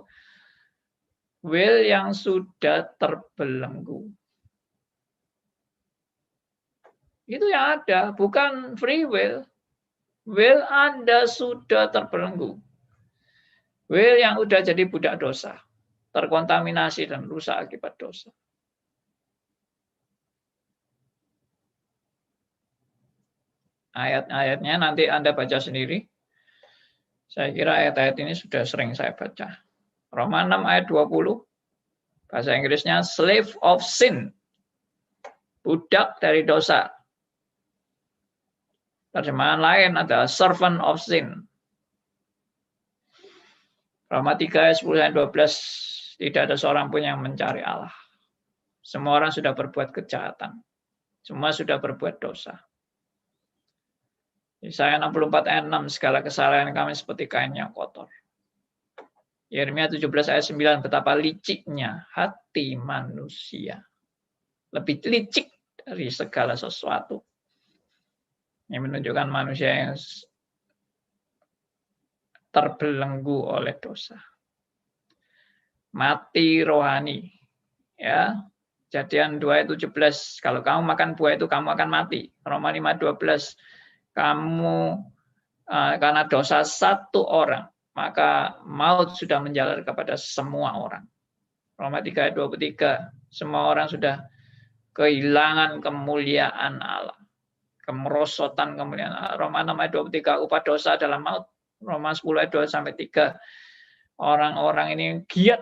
will yang sudah terbelenggu. Itu yang ada, bukan free will. Will Anda sudah terbelenggu. Will yang sudah jadi budak dosa, terkontaminasi dan rusak akibat dosa. Ayat-ayatnya nanti Anda baca sendiri. Saya kira ayat-ayat ini sudah sering saya baca. Roma 6 ayat 20, bahasa Inggrisnya slave of sin, budak dari dosa. Terjemahan lain adalah servant of sin. Roma 3 ayat 10 dan 12, tidak ada seorang pun yang mencari Allah. Semua orang sudah berbuat kejahatan. Semua sudah berbuat dosa. Yesaya 64 ayat 6, segala kesalahan kami seperti kain yang kotor. Yeremia 17 ayat 9, betapa liciknya hati manusia. Lebih licik dari segala sesuatu. Ini menunjukkan manusia yang terbelenggu oleh dosa. Mati rohani. Ya. Kejadian 2 ayat 17, kalau kamu makan buah itu kamu akan mati. Roma 5 12, kamu karena dosa satu orang, maka maut sudah menjalar kepada semua orang. Roma 3 ayat 23, semua orang sudah kehilangan kemuliaan Allah. Kemerosotan kemuliaan Allah. Roma 6 ayat 23, upah dosa adalah maut. Roma 10 ayat 2 sampai 3. Orang-orang ini giat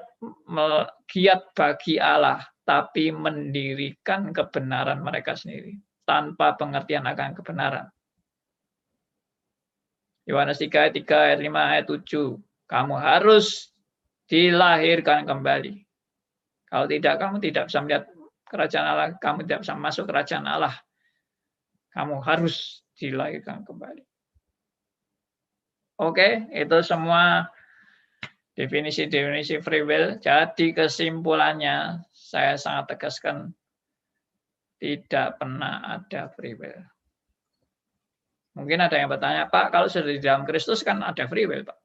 bagi Allah, tapi mendirikan kebenaran mereka sendiri tanpa pengertian akan kebenaran. Yohanes 3 ayat 3, ayat 5, ayat 7. Kamu harus dilahirkan kembali. Kalau tidak, kamu tidak bisa melihat kerajaan Allah. Kamu tidak bisa masuk kerajaan Allah. Kamu harus dilahirkan kembali. Oke, itu semua definisi-definisi free will. Jadi kesimpulannya, saya sangat tegaskan, tidak pernah ada free will. Mungkin ada yang bertanya, Pak, kalau sudah di dalam Kristus kan ada free will, Pak.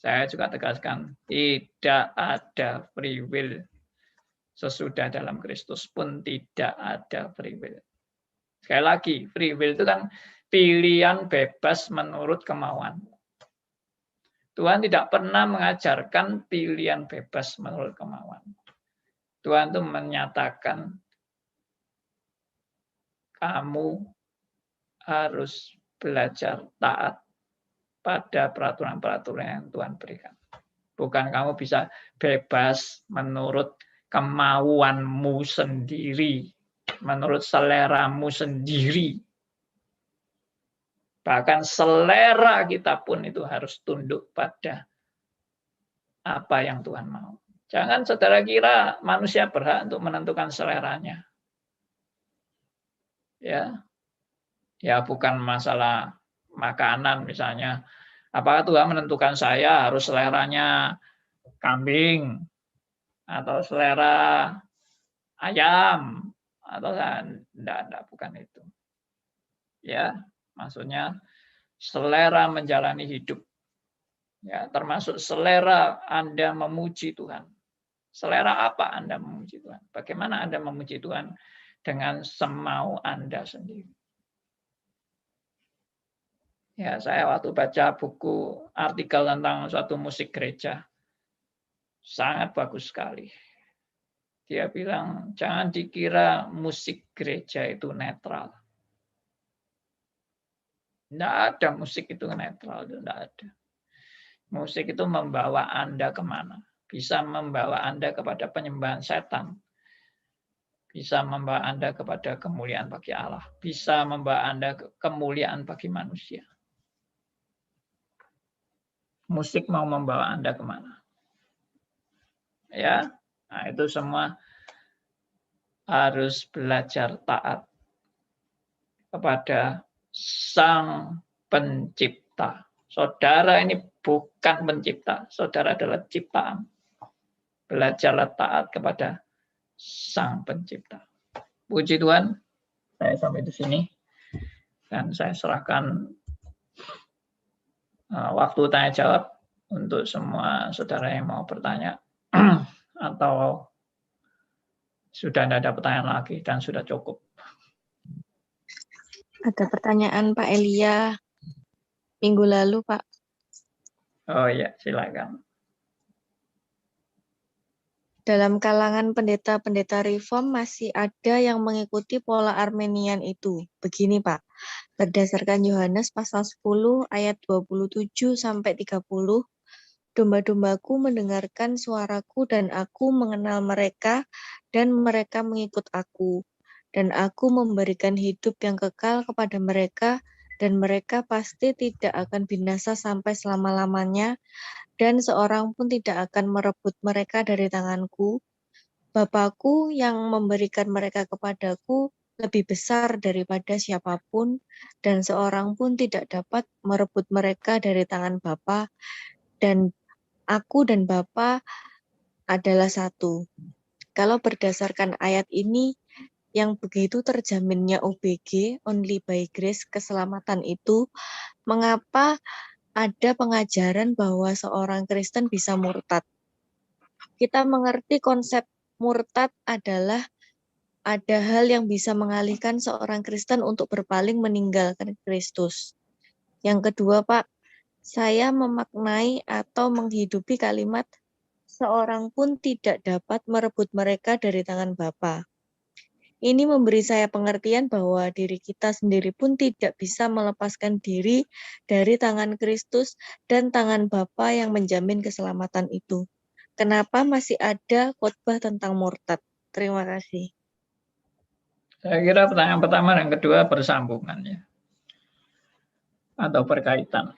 Saya juga tegaskan, tidak ada free will. Sesudah dalam Kristus pun tidak ada free will. Sekali lagi, free will itu kan pilihan bebas menurut kemauan. Tuhan tidak pernah mengajarkan pilihan bebas menurut kemauan. Tuhan itu menyatakan, kamu harus belajar taat pada peraturan-peraturan yang Tuhan berikan. Bukan kamu bisa bebas menurut kemauanmu sendiri, menurut seleramu sendiri. Bahkan selera kita pun itu harus tunduk pada apa yang Tuhan mau. Jangan saudara kira manusia berhak untuk menentukan seleranya. Ya, ya bukan masalah makanan misalnya. Apakah Tuhan menentukan saya harus seleranya kambing atau selera ayam atau enggak, bukan itu. Ya, maksudnya selera menjalani hidup. Ya, termasuk selera Anda memuji Tuhan. Selera apa Anda memuji Tuhan? Bagaimana Anda memuji Tuhan dengan semau Anda sendiri? Ya, saya waktu baca buku artikel tentang suatu musik gereja, sangat bagus sekali. Dia bilang, jangan dikira musik gereja itu netral. Tidak ada musik itu netral, tidak ada. Musik itu membawa Anda kemana? Bisa membawa Anda kepada penyembahan setan. Bisa membawa Anda kepada kemuliaan bagi Allah. Bisa membawa Anda kemuliaan bagi manusia. Musik mau membawa Anda kemana? Ya, nah itu semua harus belajar taat kepada Sang Pencipta. Saudara ini bukan pencipta, saudara adalah ciptaan. Belajarlah taat kepada Sang Pencipta. Puji Tuhan, saya sampai di sini dan saya serahkan waktu tanya jawab untuk semua saudara yang mau bertanya atau sudah tidak ada pertanyaan lagi dan sudah cukup. Ada pertanyaan Pak Elia minggu lalu, Pak. Oh iya, silakan. Dalam kalangan pendeta-pendeta reform masih ada yang mengikuti pola Armenian itu. Begini, Pak. Berdasarkan Yohanes pasal 10 ayat 27 sampai 30, domba-dombaku mendengarkan suaraku dan aku mengenal mereka dan mereka mengikut aku. Dan aku memberikan hidup yang kekal kepada mereka dan mereka pasti tidak akan binasa sampai selama-lamanya dan seorang pun tidak akan merebut mereka dari tanganku. Bapakku yang memberikan mereka kepadaku lebih besar daripada siapapun dan seorang pun tidak dapat merebut mereka dari tangan Bapa dan aku dan Bapa adalah satu. Kalau berdasarkan ayat ini, yang begitu terjaminnya OBG, only by grace, keselamatan itu, mengapa ada pengajaran bahwa seorang Kristen bisa murtad? Kita mengerti konsep murtad adalah ada hal yang bisa mengalihkan seorang Kristen untuk berpaling meninggalkan Kristus. Yang kedua, Pak, saya memaknai atau menghidupi kalimat seorang pun tidak dapat merebut mereka dari tangan Bapa. Ini memberi saya pengertian bahwa diri kita sendiri pun tidak bisa melepaskan diri dari tangan Kristus dan tangan Bapa yang menjamin keselamatan itu. Kenapa masih ada khotbah tentang murtad? Terima kasih. Saya kira pertanyaan pertama dan kedua bersambungan ya, atau berkaitan.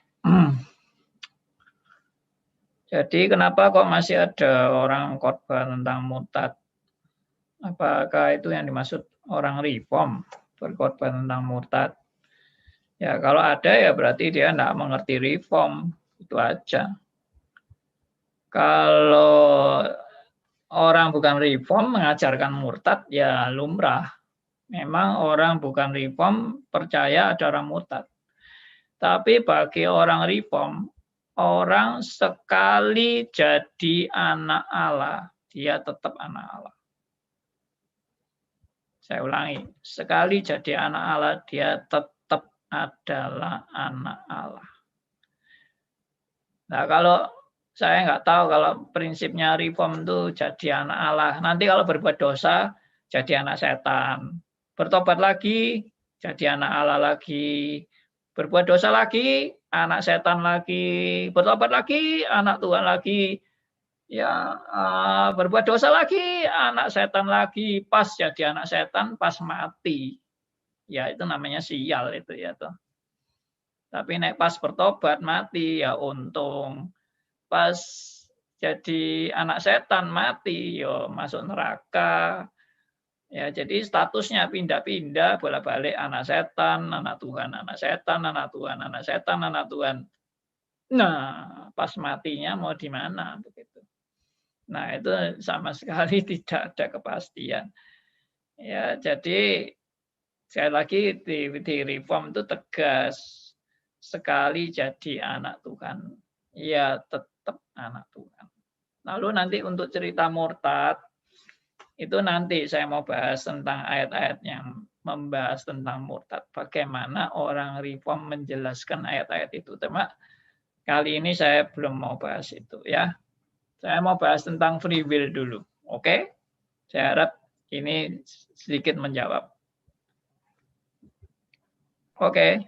Jadi kenapa kok masih ada orang khotbah tentang murtad? Apakah itu yang dimaksud orang reform berkhotbah tentang murtad? Ya kalau ada ya berarti dia tidak mengerti reform, itu aja. Kalau orang bukan reform mengajarkan murtad ya lumrah. Memang orang bukan reform percaya ada orang murtad. Tapi bagi orang reform, orang sekali jadi anak Allah, dia tetap anak Allah. Saya ulangi, sekali jadi anak Allah, dia tetap adalah anak Allah. Nah, kalau saya nggak tahu kalau prinsipnya reform itu jadi anak Allah. Nanti kalau berbuat dosa, jadi anak setan. Bertobat lagi, jadi anak Allah lagi. Berbuat dosa lagi, anak setan lagi. Bertobat lagi, anak Tuhan lagi. Ya, berbuat dosa lagi, anak setan lagi. Pas jadi anak setan, pas mati. Ya, itu namanya sial itu ya toh. Tapi nek pas bertobat mati ya untung. Pas jadi anak setan mati yo masuk neraka. Ya, jadi statusnya pindah-pindah, bolak-balik anak setan, anak Tuhan, anak setan, anak Tuhan, anak setan, anak Tuhan. Nah, pas matinya mau di mana begitu. Nah, itu sama sekali tidak ada kepastian. Ya, jadi sekali lagi di reform itu tegas sekali jadi anak Tuhan. Ya, tetap anak Tuhan. Lalu nanti untuk cerita murtad, itu nanti saya mau bahas tentang ayat-ayat yang membahas tentang murtad. Bagaimana orang reform menjelaskan ayat-ayat itu. Cuma kali ini saya belum mau bahas itu ya. Saya mau bahas tentang free will dulu. Oke? Saya harap ini sedikit menjawab. Oke.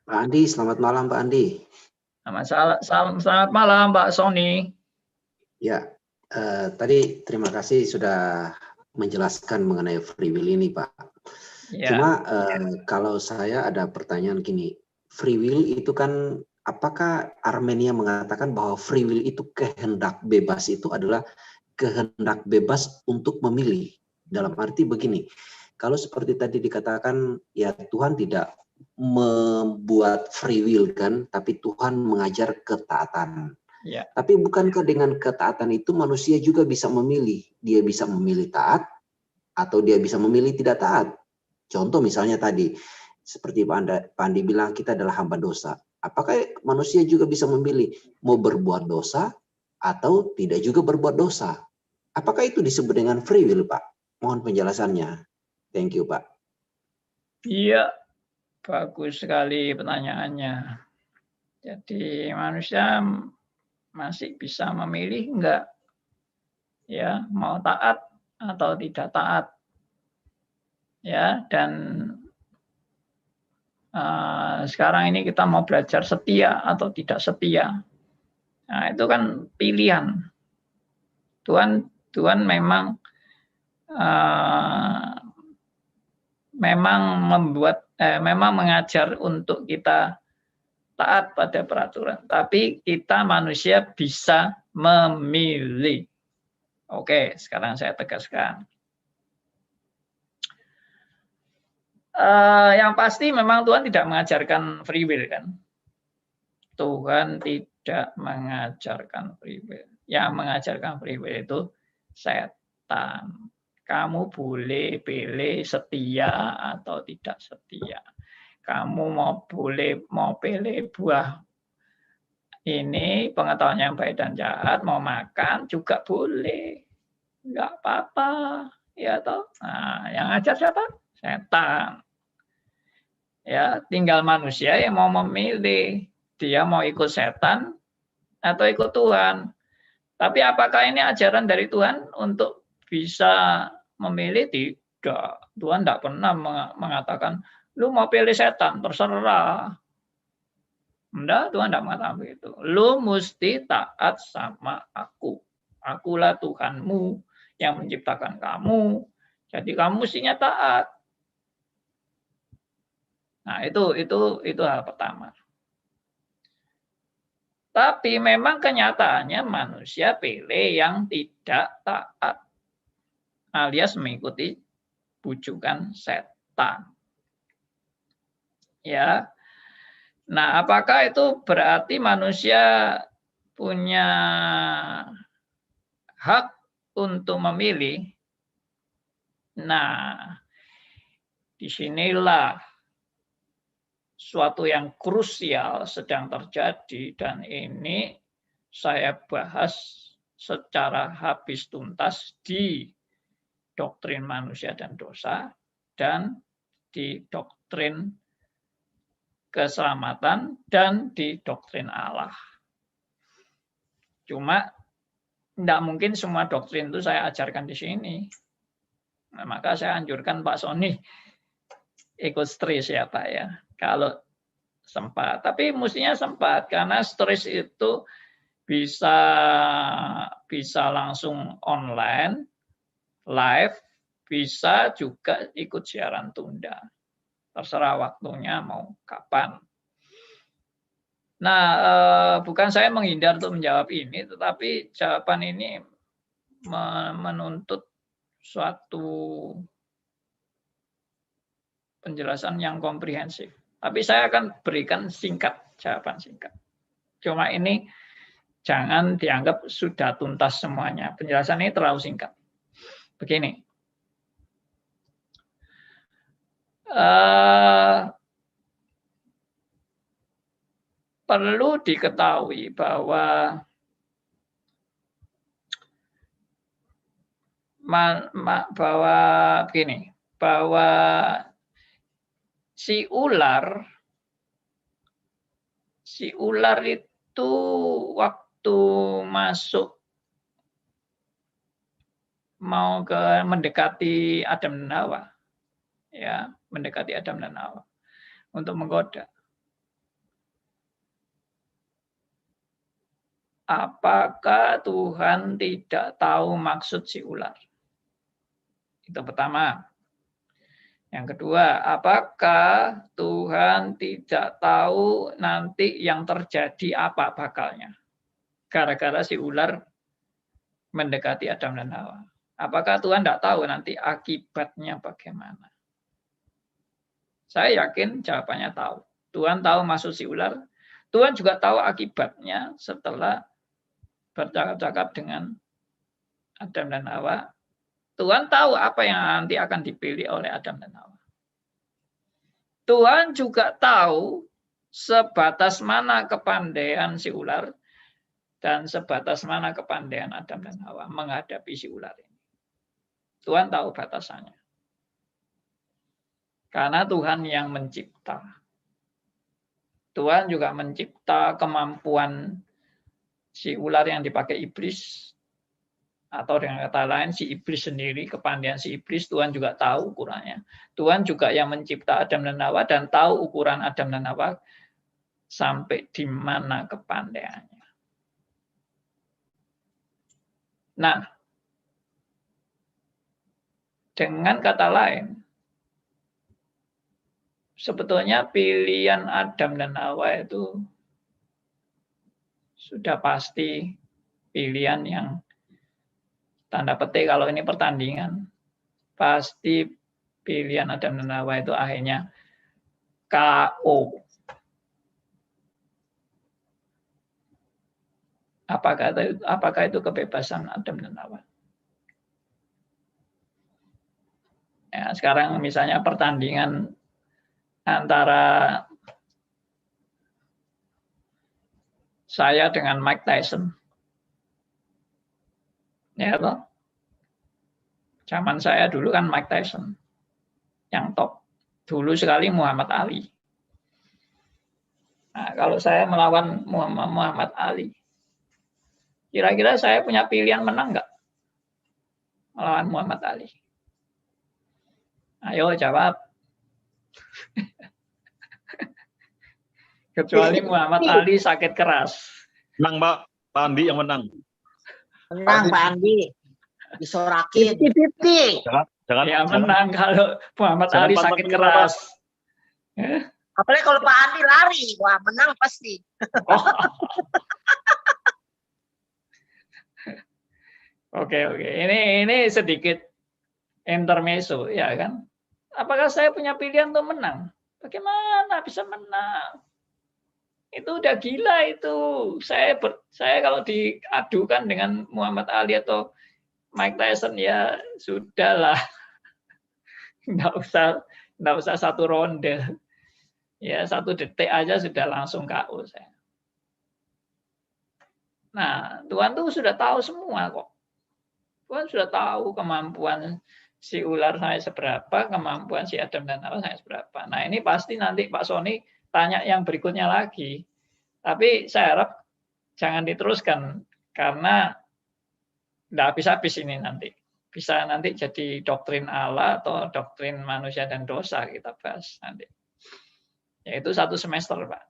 Pak Andi, selamat malam Pak Andi. Selamat malam Pak Sony. Ya, tadi terima kasih sudah menjelaskan mengenai free will ini Pak. Ya. Cuma kalau saya ada pertanyaan gini, free will itu kan apakah Armenia mengatakan bahwa free will itu kehendak bebas itu adalah kehendak bebas untuk memilih? Dalam arti begini, kalau seperti tadi dikatakan ya Tuhan tidak membuat free will kan, tapi Tuhan mengajar ketaatan. Ya. Tapi bukankah dengan ketaatan itu manusia juga bisa memilih? Dia bisa memilih taat atau dia bisa memilih tidak taat. Contoh misalnya tadi, seperti Pak Andi bilang kita adalah hamba dosa. Apakah manusia juga bisa memilih mau berbuat dosa atau tidak juga berbuat dosa? Apakah itu disebut dengan free will, Pak? Mohon penjelasannya. Thank you, Pak. Iya, bagus sekali pertanyaannya. Jadi manusia masih bisa memilih enggak? Ya, mau taat atau tidak taat. Ya, dan sekarang ini kita mau belajar setia atau tidak setia. Nah, itu kan pilihan. Tuhan memang memang mengajar untuk kita taat pada peraturan, tapi kita manusia bisa memilih. Oke, sekarang saya tegaskan. Yang pasti memang Tuhan tidak mengajarkan free will kan. Tuhan tidak mengajarkan free will. Yang mengajarkan free will itu setan. Kamu boleh pilih setia atau tidak setia. Kamu mau pilih buah ini pengetahuan yang baik dan jahat, mau makan juga boleh. Enggak apa-apa. Ya toh. Nah, yang ajar siapa? Setan. Ya, tinggal manusia yang mau memilih. Dia mau ikut setan atau ikut Tuhan. Tapi apakah ini ajaran dari Tuhan untuk bisa memilih? Tidak. Tuhan tidak pernah mengatakan, lu mau pilih setan, terserah. Enggak, Tuhan tidak mengatakan begitu. Lu mesti taat sama aku. Akulah Tuhanmu yang menciptakan kamu. Jadi kamu mestinya taat. Nah, itu hal pertama. Tapi memang kenyataannya manusia pilih yang tidak taat, alias mengikuti bujukan setan. Ya. Nah, apakah itu berarti manusia punya hak untuk memilih? Nah, disinilah suatu yang krusial sedang terjadi, dan ini saya bahas secara habis tuntas di doktrin manusia dan dosa dan di doktrin keselamatan dan di doktrin Allah. Cuma tidak mungkin semua doktrin itu saya ajarkan di sini. Nah, maka saya anjurkan Pak Sony ikut stres ya Pak ya. Kalau sempat, tapi mestinya sempat karena stres itu bisa langsung online, live, bisa juga ikut siaran tunda. Terserah waktunya mau kapan. Nah, bukan saya menghindar untuk menjawab ini, tetapi jawaban ini menuntut suatu penjelasan yang komprehensif. Tapi saya akan berikan singkat, jawaban singkat. Cuma ini jangan dianggap sudah tuntas semuanya. Penjelasan ini terlalu singkat. Begini. Perlu diketahui bahwa begini, bahwa si ular itu waktu masuk mau mendekati Adam dan Hawa, ya, mendekati Adam dan Hawa untuk menggoda. Apakah Tuhan tidak tahu maksud si ular? Itu pertama. Yang kedua, apakah Tuhan tidak tahu nanti yang terjadi apa bakalnya? Gara-gara si ular mendekati Adam dan Hawa. Apakah Tuhan tidak tahu nanti akibatnya bagaimana? Saya yakin jawabannya tahu. Tuhan tahu maksud si ular. Tuhan juga tahu akibatnya setelah bercakap-cakap dengan Adam dan Hawa. Tuhan tahu apa yang nanti akan dipilih oleh Adam dan Hawa. Tuhan juga tahu sebatas mana kepandaian si ular dan sebatas mana kepandaian Adam dan Hawa menghadapi si ular ini. Tuhan tahu batasannya. Karena Tuhan yang mencipta. Tuhan juga mencipta kemampuan si ular yang dipakai iblis, atau dengan kata lain si iblis sendiri, kepandaian si iblis Tuhan juga tahu ukurannya. Tuhan juga yang mencipta Adam dan Hawa dan tahu ukuran Adam dan Hawa sampai di mana kepandaiannya. Nah, dengan kata lain, sebetulnya pilihan Adam dan Hawa itu sudah pasti pilihan yang tanda petik kalau ini pertandingan. Pasti pilihan Adam dan Hawa itu akhirnya KO. Apakah itu kebebasan Adam dan Hawa? Ya, sekarang misalnya pertandingan antara saya dengan Mike Tyson. Ya toh? Zaman saya dulu kan Mike Tyson yang top. Dulu sekali Muhammad Ali. Nah, kalau saya melawan Muhammad Ali, kira-kira saya punya pilihan menang nggak melawan Muhammad Ali? Ayo jawab. Kecuali Muhammad Ali sakit keras. Menang, Pak. Pak Andi yang menang. Menang, Pak Andi. Disorakin. Jangan, ya menang kalau Muhammad Ali sakit keras. Apalagi kalau Pak Andi lari, wah menang pasti. Oh. Oke. Ini sedikit intermezzo, ya kan? Apakah saya punya pilihan untuk menang? Bagaimana bisa menang? Itu udah gila itu. Saya kalau diadukan dengan Muhammad Ali atau Mike Tyson ya sudahlah. Nggak usah satu ronde. Ya 1 detik aja sudah langsung KO saya. Nah, Tuhan tuh sudah tahu semua kok. Tuhan sudah tahu kemampuan si ular sampai seberapa, kemampuan si Adam dan Hawa sampai seberapa. Nah, ini pasti nanti Pak Sony tanya yang berikutnya lagi. Tapi saya harap jangan diteruskan karena tidak habis-habis ini nanti. Bisa nanti jadi doktrin Allah atau doktrin manusia dan dosa kita bahas nanti. Yaitu 1 semester, Pak.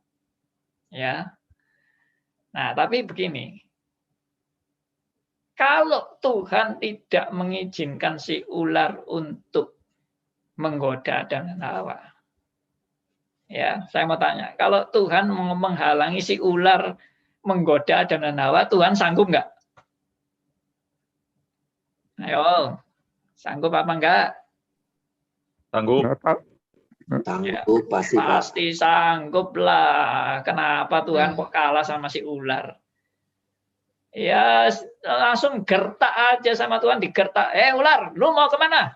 Ya. Nah, tapi begini. Kalau Tuhan tidak mengizinkan si ular untuk menggoda Adam dan Hawa. Ya, saya mau tanya, kalau Tuhan menghalangi si ular menggoda Adam dan Hawa, Tuhan sanggup nggak? Ayo, Sanggup apa enggak? Sanggup. Sanggup pasti Pak. Pasti sanggup lah. Kenapa Tuhan kok kalah sama si ular? Ya langsung gertak aja sama Tuhan, digertak. Ular, lu mau kemana?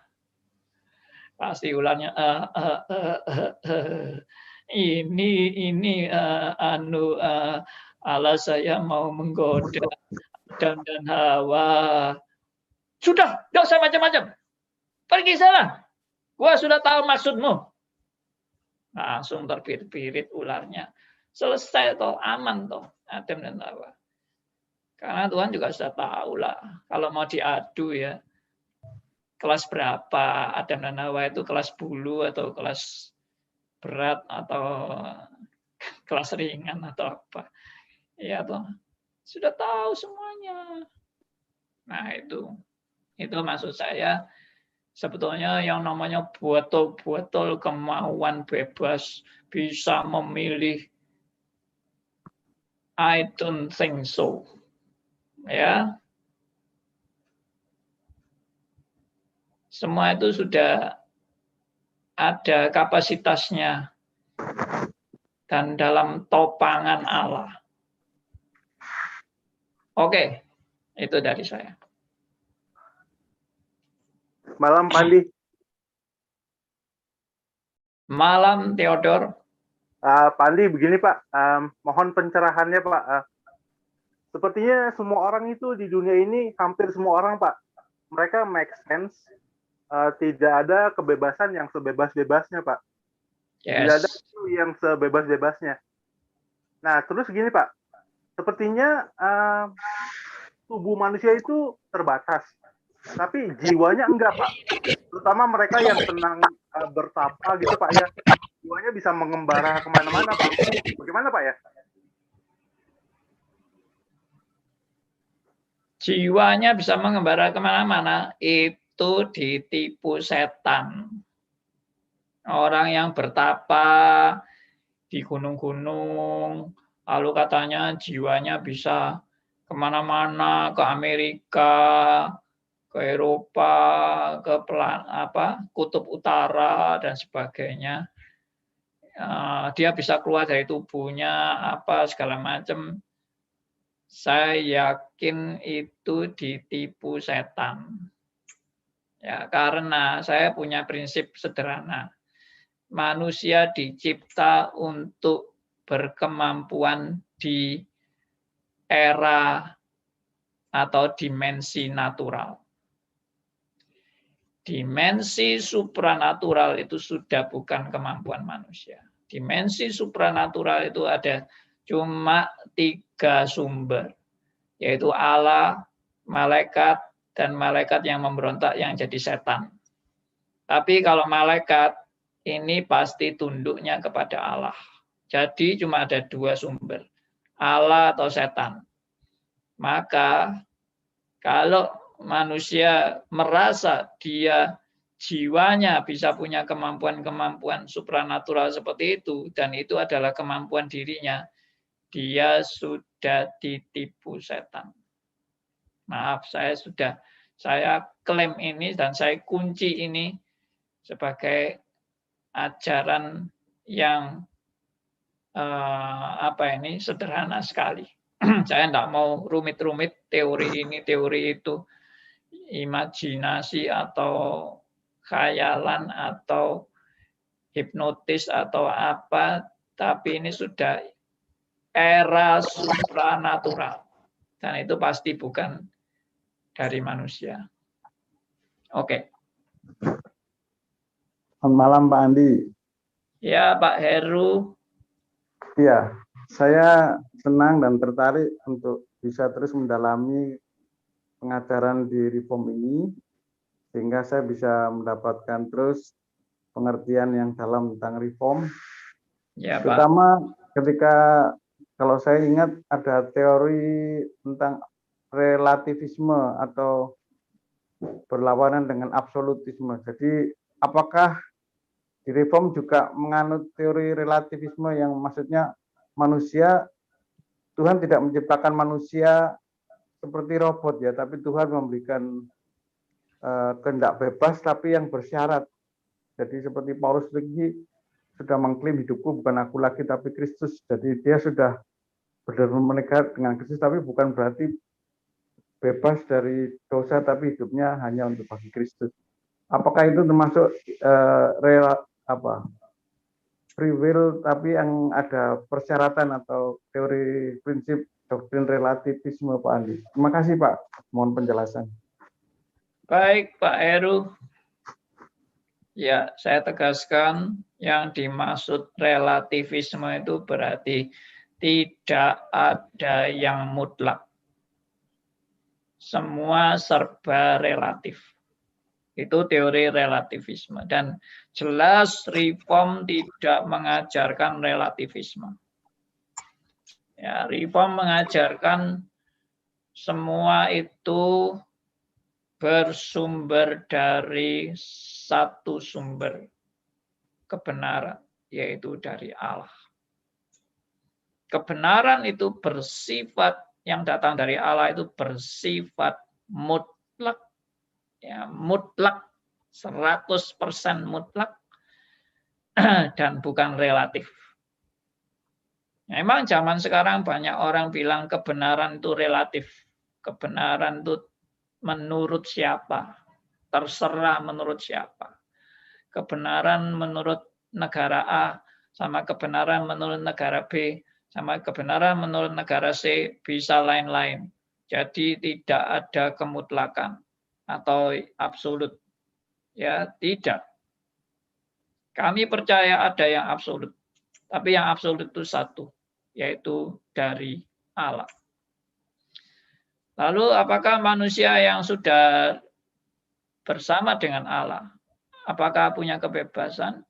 Pasti ularnya ini Allah saya mau menggoda Adam dan Hawa. Sudah, nggak usah macam-macam. Pergi sana. Gua sudah tahu maksudmu. Langsung terpirit-pirit ularnya. Selesai toh, aman toh Adam dan Hawa. Karena Tuhan juga sudah tahu lah. Kalau mau diadu ya, kelas berapa Adam dan Hawa itu, kelas bulu atau kelas berat atau kelas ringan atau apa. Ya toh, sudah tahu semuanya. Nah itu maksud saya. Sebetulnya yang namanya botol-botol kemauan bebas bisa memilih, I don't think so. Ya. Semua itu sudah ada kapasitasnya dan dalam topangan Allah. Oke, itu dari saya. Malam Pandi. Malam Theodor. Pandi begini Pak, mohon pencerahannya Pak. Sepertinya semua orang itu di dunia ini, hampir semua orang Pak, mereka make sense, tidak ada kebebasan yang sebebas-bebasnya Pak. Yes. Tidak ada yang sebebas-bebasnya. Nah terus gini Pak, sepertinya tubuh manusia itu terbatas. Tapi jiwanya enggak Pak, terutama mereka yang senang bertapa gitu Pak ya, jiwanya bisa mengembara kemana-mana Pak. Bagaimana Pak ya? Jiwanya bisa mengembara kemana-mana, itu ditipu setan. Orang yang bertapa di gunung-gunung, lalu katanya jiwanya bisa kemana-mana, ke Amerika, ke Eropa, ke Kutub Utara dan sebagainya. Dia bisa keluar dari tubuhnya, apa segala macam. Saya yakin itu ditipu setan. Ya, karena saya punya prinsip sederhana. Manusia dicipta untuk berkemampuan di era atau dimensi natural. Dimensi supranatural itu sudah bukan kemampuan manusia. Dimensi supranatural itu ada cuma 3 sumber, yaitu Allah, malaikat, dan malaikat yang memberontak yang jadi setan. Tapi kalau malaikat ini pasti tunduknya kepada Allah. Jadi cuma ada 2 sumber, Allah atau setan. Maka kalau manusia merasa dia jiwanya bisa punya kemampuan-kemampuan supranatural seperti itu, dan itu adalah kemampuan dirinya, dia sudah ditipu setan. Maaf, saya klaim ini dan saya kunci ini sebagai ajaran yang sederhana sekali. Saya tidak mau rumit-rumit teori ini, teori itu, imajinasi atau khayalan atau hipnotis atau apa, tapi ini sudah era supranatural dan itu pasti bukan dari manusia. Oke. Selamat malam Pak Andi. Ya Pak Heru. Iya, saya senang dan tertarik untuk bisa terus mendalami pengajaran di Reform ini, sehingga saya bisa mendapatkan terus pengertian yang dalam tentang Reform. Ya, Pak. Terutama ketika, kalau saya ingat ada teori tentang relativisme atau berlawanan dengan absolutisme. Jadi apakah di Reform juga menganut teori relativisme yang maksudnya manusia, Tuhan tidak menciptakan manusia seperti robot ya, tapi Tuhan memberikan kehendak bebas tapi yang bersyarat. Jadi seperti Paulus lagi sudah mengklaim hidupku bukan aku lagi tapi Kristus. Jadi dia sudah benar-benar menikah dengan Kristus tapi bukan berarti bebas dari dosa tapi hidupnya hanya untuk bagi Kristus. Apakah itu termasuk free will tapi yang ada persyaratan atau teori prinsip doktrin relativisme Pak Andi? Terima kasih Pak, mohon penjelasan. Baik Pak Heru. Ya, saya tegaskan yang dimaksud relativisme itu berarti tidak ada yang mutlak. Semua serba relatif. Itu teori relativisme. Dan jelas Reform tidak mengajarkan relativisme. Ya, Reform mengajarkan semua itu bersumber dari satu sumber kebenaran, yaitu dari Allah. Kebenaran itu bersifat, yang datang dari Allah itu bersifat mutlak, ya, mutlak, 100% mutlak, dan bukan relatif. Memang zaman sekarang banyak orang bilang kebenaran itu relatif. Kebenaran itu menurut siapa? Terserah menurut siapa. Kebenaran menurut negara A sama kebenaran menurut negara B sama kebenaran menurut negara C bisa lain-lain. Jadi tidak ada kemutlakan atau absolut. Ya, tidak. Kami percaya ada yang absolut. Tapi yang absolut itu satu, yaitu dari Allah. Lalu apakah manusia yang sudah bersama dengan Allah, apakah punya kebebasan?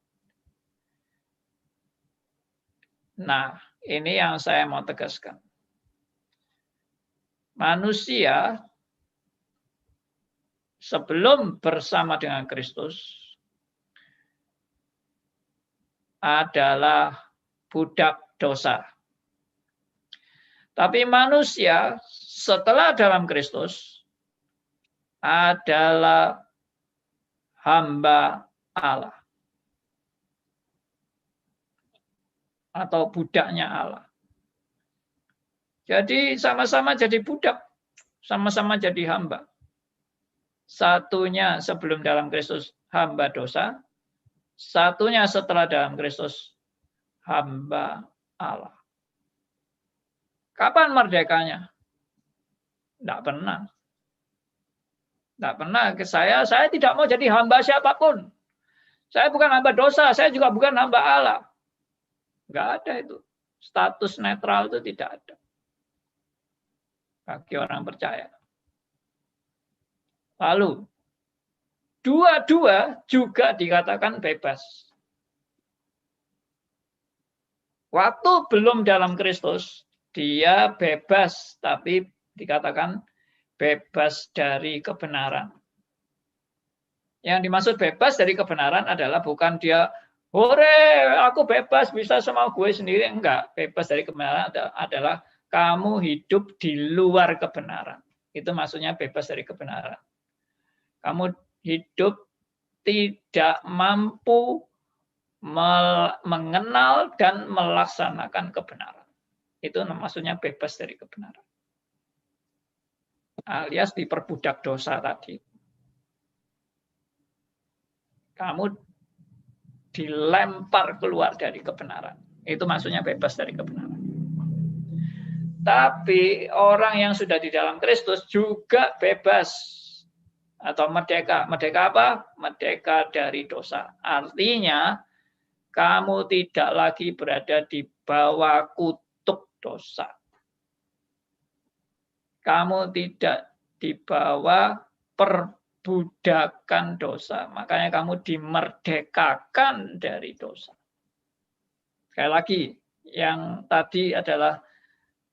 Nah, ini yang saya mau tegaskan. Manusia sebelum bersama dengan Kristus adalah budak dosa. Tapi manusia setelah dalam Kristus adalah hamba Allah atau budaknya Allah. Jadi sama-sama jadi budak, sama-sama jadi hamba. Satunya sebelum dalam Kristus hamba dosa, satunya setelah dalam Kristus hamba Allah. Kapan merdekanya? Tidak pernah. Tidak pernah. Saya tidak mau jadi hamba siapapun. Saya bukan hamba dosa, saya juga bukan hamba Allah. Enggak ada itu. Status netral itu tidak ada. Bagi orang percaya. Lalu, dua-dua juga dikatakan bebas. Waktu belum dalam Kristus, dia bebas, tapi dikatakan bebas dari kebenaran. Yang dimaksud bebas dari kebenaran adalah bukan dia, hore, aku bebas, bisa semau gue sendiri. Enggak, bebas dari kebenaran adalah kamu hidup di luar kebenaran. Itu maksudnya bebas dari kebenaran. Kamu hidup tidak mampu mengenal dan melaksanakan kebenaran. Itu maksudnya bebas dari kebenaran. Alias diperbudak dosa tadi. Kamu dilempar keluar dari kebenaran. Itu maksudnya bebas dari kebenaran. Tapi orang yang sudah di dalam Kristus juga bebas atau merdeka. Merdeka apa? Merdeka dari dosa. Artinya kamu tidak lagi berada di bawah kutuk dosa. Kamu tidak di bawah perbudakan dosa. Makanya kamu dimerdekakan dari dosa. Sekali lagi, yang tadi adalah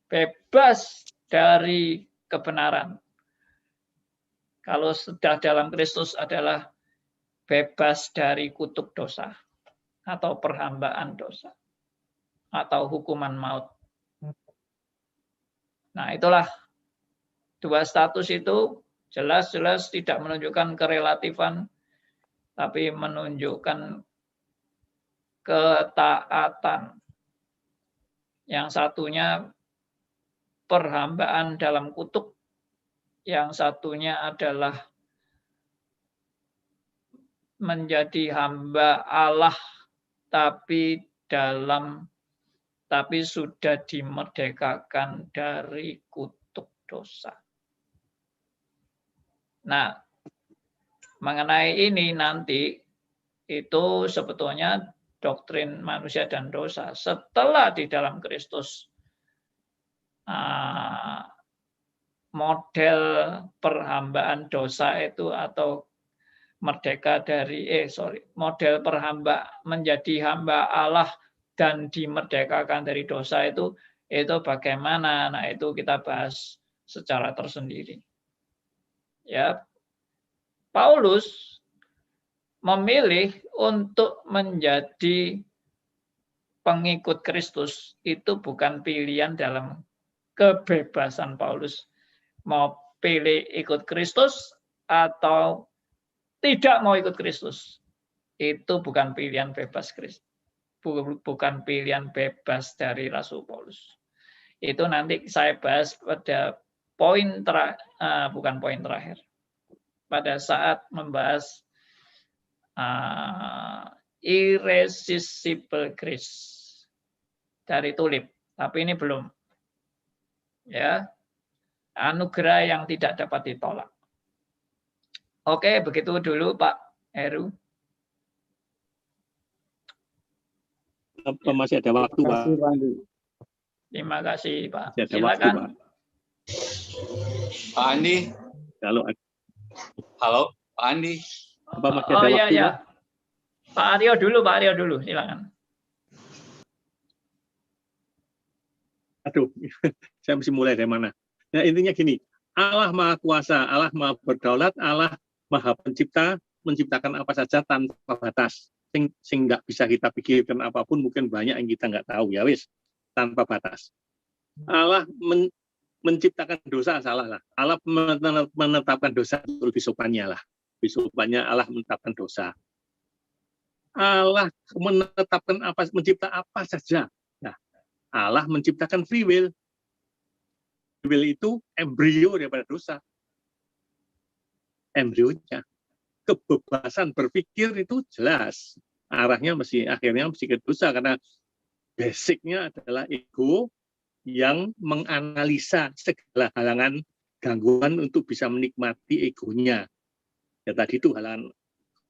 bebas dari kebenaran. Kalau sudah dalam Kristus adalah bebas dari kutuk dosa atau perhambaan dosa atau hukuman maut. Nah, itulah dua status itu Jelas-jelas tidak menunjukkan kerelatifan, tapi menunjukkan ketaatan. Yang satunya perhambaan dalam kutub, yang satunya adalah menjadi hamba Allah tapi sudah dimerdekakan dari kutuk dosa. Nah, mengenai ini nanti itu sebetulnya doktrin manusia dan dosa. Setelah di dalam Kristus model perhambaan dosa itu atau merdeka dari model menjadi hamba Allah dan dimerdekakan dari dosa itu bagaimana? Nah, itu kita bahas secara tersendiri. Ya, Paulus memilih untuk menjadi pengikut Kristus itu bukan pilihan dalam kebebasan Paulus. Mau pilih ikut Kristus atau tidak mau ikut Kristus. Itu bukan pilihan bebas Kristus. Bukan pilihan bebas dari Rasul Paulus. Itu nanti saya bahas pada bukan poin terakhir. Pada saat membahas irresistible grace dari Tulip, tapi ini belum. Ya. Anugerah yang tidak dapat ditolak. Oke, begitu dulu Pak Heru. Apa masih ada waktu, Pak? Terima kasih, Pak. Silakan. Waktu, Pak Andi. Halo, Pak Andi. Apa masih ada waktu? Ya. Pak Aryo dulu, silakan. Aduh, saya mesti mulai dari mana? Nah, intinya gini, Allah Maha Kuasa, Allah Maha Berdaulat, Allah Maha Pencipta, menciptakan apa saja tanpa batas. Sing nggak bisa kita pikirkan apapun, mungkin banyak yang kita nggak tahu, ya wis, tanpa batas. Allah menciptakan dosa, salah lah. Allah menetapkan dosa, lebih sopannya lah. Lebih sopannya Allah menetapkan dosa. Allah menetapkan mencipta apa saja. Nah, Allah menciptakan free will. Free will itu embrio daripada dosa. Embrionya. Kebebasan berpikir itu jelas. Akhirnya mesti ke dosa, karena basicnya adalah ego yang menganalisa segala halangan gangguan untuk bisa menikmati egonya. Ya tadi itu halangan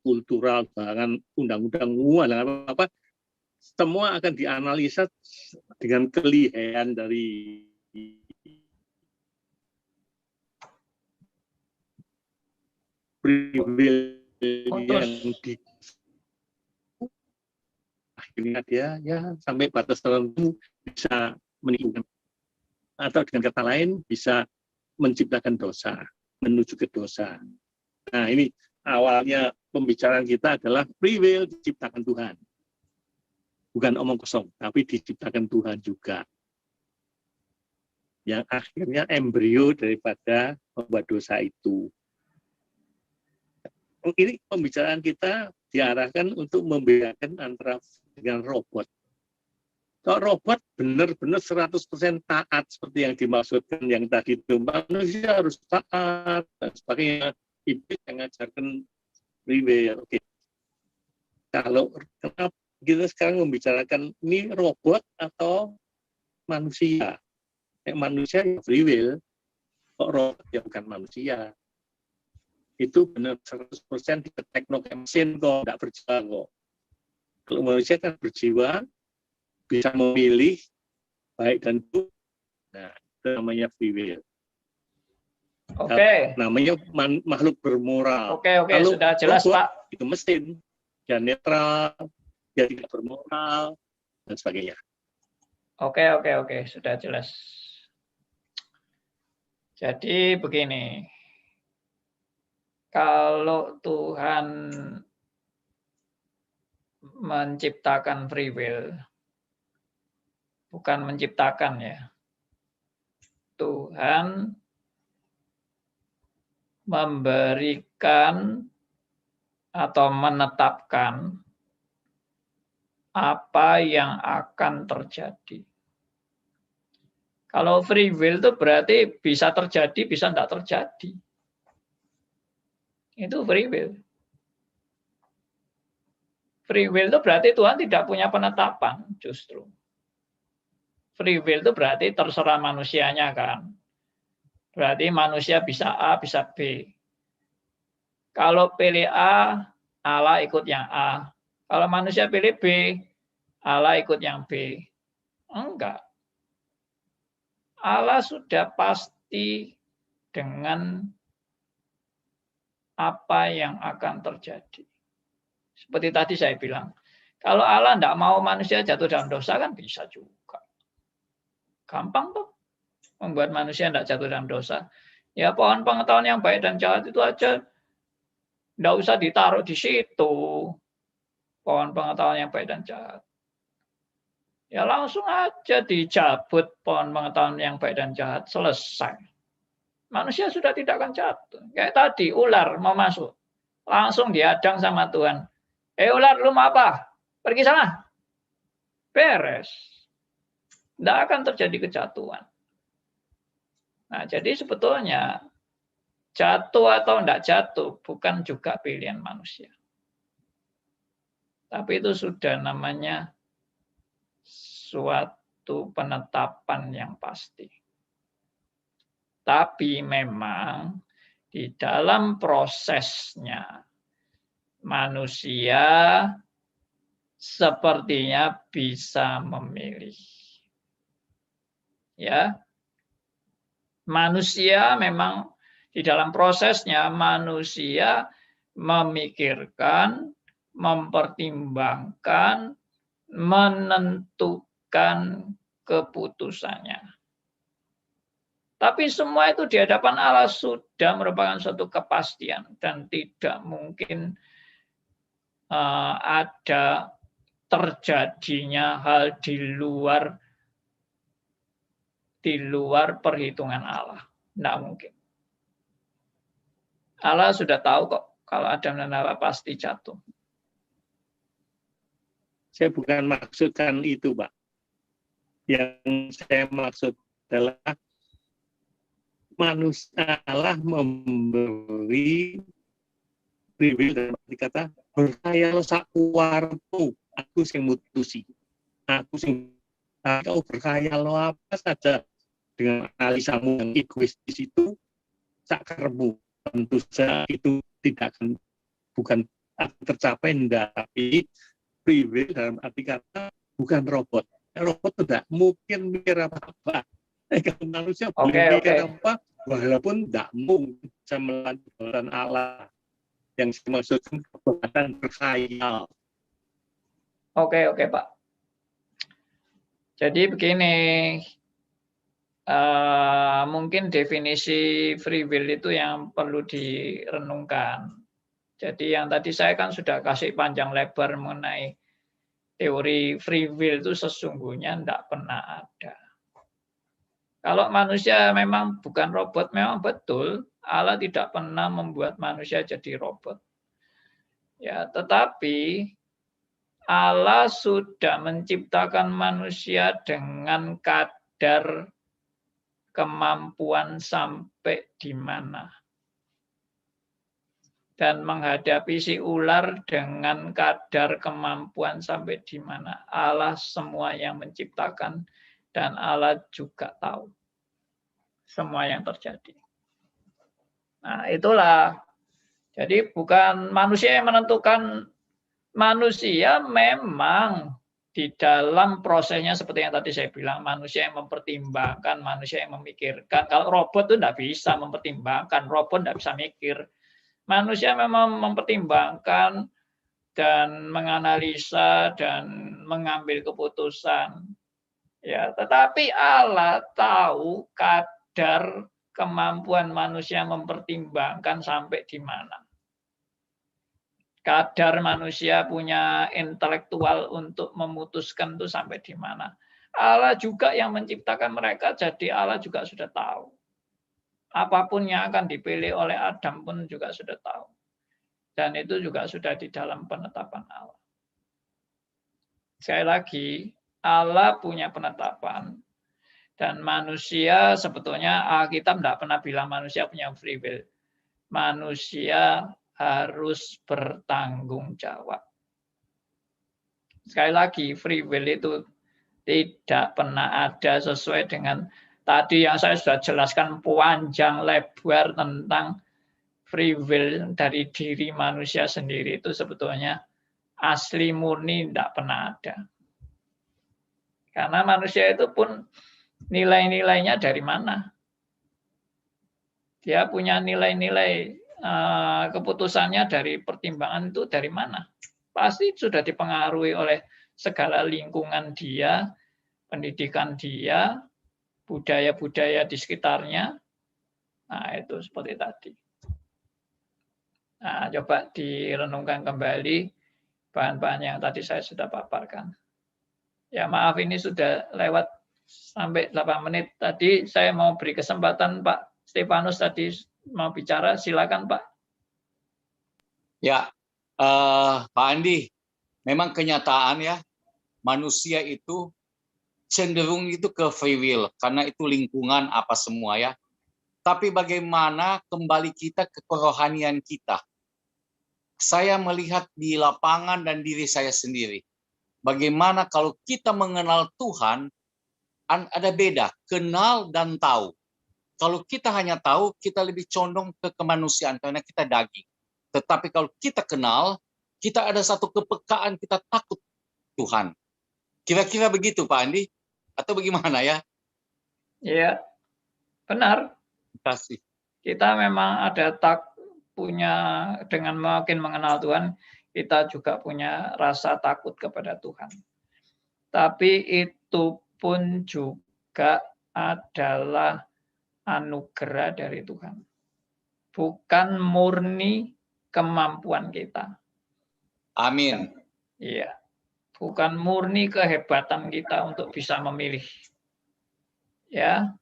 kultural, halangan undang-undang, halangan apa, semua akan dianalisa dengan kelihayan dari free will yang akhirnya dia ya sampai batas tertentu bisa menipu, atau dengan kata lain bisa menciptakan dosa, menuju ke dosa. Nah, ini awalnya pembicaraan kita adalah free will diciptakan Tuhan. Bukan omong kosong, tapi diciptakan Tuhan juga. Yang akhirnya embrio daripada membuat dosa itu. Ini pembicaraan kita diarahkan untuk membedakan antara dengan robot. Kalau robot benar-benar 100% taat seperti yang dimaksudkan yang tadi itu, manusia harus taat dan sebagainya. Iblis yang mengajarkan free will. Oke. Kalau kenapa kita sekarang membicarakan ini robot atau manusia? Manusia ya free will, kok robot ya bukan manusia. Itu benar 100% di teknologi mesin kok, tidak berjiwa kok. Kalau manusia kan berjiwa, bisa memilih baik dan buruk. Nah, itu namanya free will. Oke. Namanya makhluk bermoral. Oke, sudah jelas, robot, Pak. Itu mesin, dia netral, dia tidak bermoral, dan sebagainya. Oke, sudah jelas. Jadi begini, kalau Tuhan menciptakan free will, bukan menciptakan ya, Tuhan memberikan atau menetapkan apa yang akan terjadi. Kalau free will itu berarti bisa terjadi, bisa tidak terjadi. Itu free will. Free will itu berarti Tuhan tidak punya penetapan justru. Free will itu berarti terserah manusianya kan. Berarti manusia bisa A, bisa B. Kalau pilih A, Allah ikut yang A. Kalau manusia pilih B, Allah ikut yang B. Enggak. Allah sudah pasti dengan apa yang akan terjadi. Seperti tadi saya bilang, kalau Allah tidak mau manusia jatuh dalam dosa kan bisa juga. Gampang tuh membuat manusia tidak jatuh dalam dosa. Ya pohon pengetahuan yang baik dan jahat itu aja tidak usah ditaruh di situ. Pohon pengetahuan yang baik dan jahat. Ya langsung aja dicabut pohon pengetahuan yang baik dan jahat, selesai. Manusia sudah tidak akan jatuh. Kayak tadi, ular mau masuk. Langsung dihadang sama Tuhan. Ular, lu mau apa? Pergi sana. Beres. Tidak akan terjadi kejatuhan. Nah, jadi sebetulnya jatuh atau tidak jatuh bukan juga pilihan manusia. Tapi itu sudah namanya suatu penetapan yang pasti. Tapi memang di dalam prosesnya manusia sepertinya bisa memilih. Ya. Manusia memang di dalam prosesnya manusia memikirkan, mempertimbangkan, menentukan keputusannya. Tapi semua itu di hadapan Allah sudah merupakan suatu kepastian dan tidak mungkin ada terjadinya hal di luar perhitungan Allah. Tidak mungkin. Allah sudah tahu kok kalau Adam dan Hawa pasti jatuh. Saya bukan maksudkan itu, Pak. Yang saya maksud adalah manusia Allah memberi free will dalam arti kata berkhayal sakuwarmu, aku sing mutusi. Aku sing kau berkhayal apa saja dengan analisamu yang egoistis itu sakarmu. Tentu saja itu tidak akan bukan tercapai, tapi free will dalam arti kata bukan robot. Robot tidak mungkin mikir apa-apa. Kalau manusia boleh mikir apa, walaupun tidak mungkin bisa melanjutkan Allah yang dimaksudkan kekuatan berkhayal. Oke, Pak. Jadi begini, mungkin definisi free will itu yang perlu direnungkan. Jadi yang tadi saya kan sudah kasih panjang lebar mengenai teori free will itu sesungguhnya tidak pernah ada. Kalau manusia memang bukan robot, memang betul Allah tidak pernah membuat manusia jadi robot. Ya, tetapi Allah sudah menciptakan manusia dengan kadar kemampuan sampai di mana. Dan menghadapi si ular dengan kadar kemampuan sampai di mana. Allah semua yang menciptakan dan Allah juga tahu semua yang terjadi. Nah, itulah. Jadi bukan manusia yang menentukan. Manusia memang di dalam prosesnya seperti yang tadi saya bilang, manusia yang mempertimbangkan, manusia yang memikirkan. Kalau robot itu tidak bisa mempertimbangkan, robot tidak bisa mikir. Manusia memang mempertimbangkan dan menganalisa dan mengambil keputusan. Ya, tetapi Allah tahu kadar kemampuan manusia mempertimbangkan sampai di mana. Kadar manusia punya intelektual untuk memutuskan itu sampai di mana. Allah juga yang menciptakan mereka, jadi Allah juga sudah tahu. apapun yang akan dipilih oleh Adam pun juga sudah tahu. Dan itu juga sudah di dalam penetapan Allah. Sekali lagi, Allah punya penetapan. Dan manusia sebetulnya Alkitab tidak pernah bilang manusia punya free will. Manusia harus bertanggung jawab. Sekali lagi, free will itu tidak pernah ada sesuai dengan tadi yang saya sudah jelaskan panjang lebar tentang free will dari diri manusia sendiri itu sebetulnya asli murni tidak pernah ada. Karena manusia itu pun nilai-nilainya dari mana? Dia punya nilai-nilai keputusannya dari pertimbangan itu dari mana? Pasti sudah dipengaruhi oleh segala lingkungan dia, pendidikan dia, budaya-budaya di sekitarnya. Nah, itu seperti tadi. Nah, coba direnungkan kembali bahan-bahan yang tadi saya sudah paparkan. Ya, maaf ini sudah lewat sampai 8 menit. Tadi saya mau beri kesempatan Pak Stefanus tadi mau bicara, silakan Pak. Ya, Pak Andi, memang kenyataan ya, manusia itu cenderung itu ke free will, karena itu lingkungan apa semua ya. Tapi bagaimana kembali kita ke kerohanian kita? Saya melihat di lapangan dan diri saya sendiri. Bagaimana kalau kita mengenal Tuhan, ada beda, kenal dan tahu. Kalau kita hanya tahu, kita lebih condong ke kemanusiaan, karena kita daging. Tetapi kalau kita kenal, kita ada satu kepekaan, kita takut Tuhan. Kira-kira begitu Pak Andi? Atau bagaimana ya? Iya, benar. Terima kasih. Kita memang ada punya, dengan makin mengenal Tuhan, kita juga punya rasa takut kepada Tuhan. Tapi itu pun juga adalah anugerah dari Tuhan. Bukan murni kemampuan kita. Amin. Iya. Bukan murni kehebatan kita untuk bisa memilih. Ya.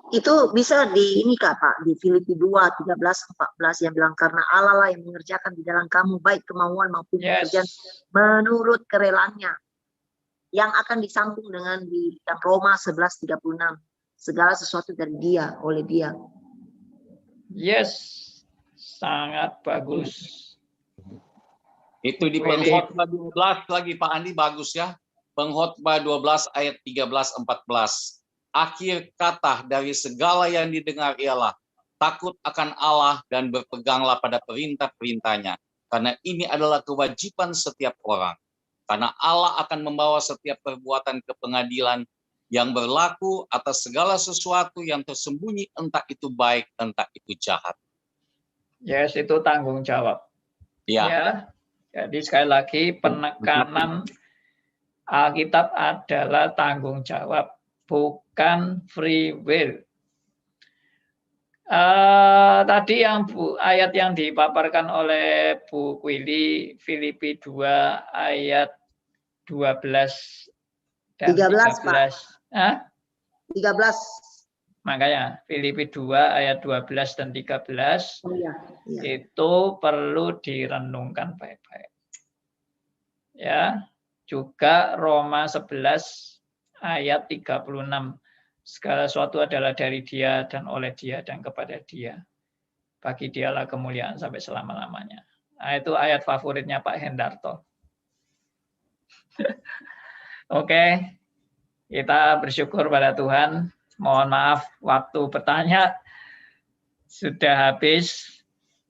Itu bisa di ini Kak Pak, di Filipi 2:13-14 yang bilang karena Allah lah yang mengerjakan di dalam kamu baik kemauan maupun pekerjaan menurut kerelaannya. Yang akan disambung dengan di Roma 11:36. Segala sesuatu dari Dia, oleh Dia. Yes, sangat bagus. Itu di Pengkhotbah 12 lagi Pak Andi, bagus ya. Pengkhotbah 12 ayat 13-14. Akhir kata dari segala yang didengar ialah takut akan Allah dan berpeganglah pada perintah-perintahnya. Karena ini adalah kewajiban setiap orang. Karena Allah akan membawa setiap perbuatan ke pengadilan yang berlaku atas segala sesuatu yang tersembunyi, entah itu baik, entah itu jahat. Yes, itu tanggung jawab. Ya. Jadi sekali lagi penekanan Alkitab adalah tanggung jawab, bukan free will. Tadi ayat yang dipaparkan oleh Bu Kwili, Filipi 2 ayat 12 dan 13. Pak. 13. Makanya Filipi 2 ayat 12 dan 13 itu perlu direnungkan baik-baik. Ya, juga Roma 11 ayat 36. Segala sesuatu adalah dari Dia dan oleh Dia dan kepada Dia. Bagi Dialah kemuliaan sampai selama-lamanya. Nah, itu ayat favoritnya Pak Hendarto. Oke, kita bersyukur pada Tuhan. Mohon maaf, waktu bertanya sudah habis.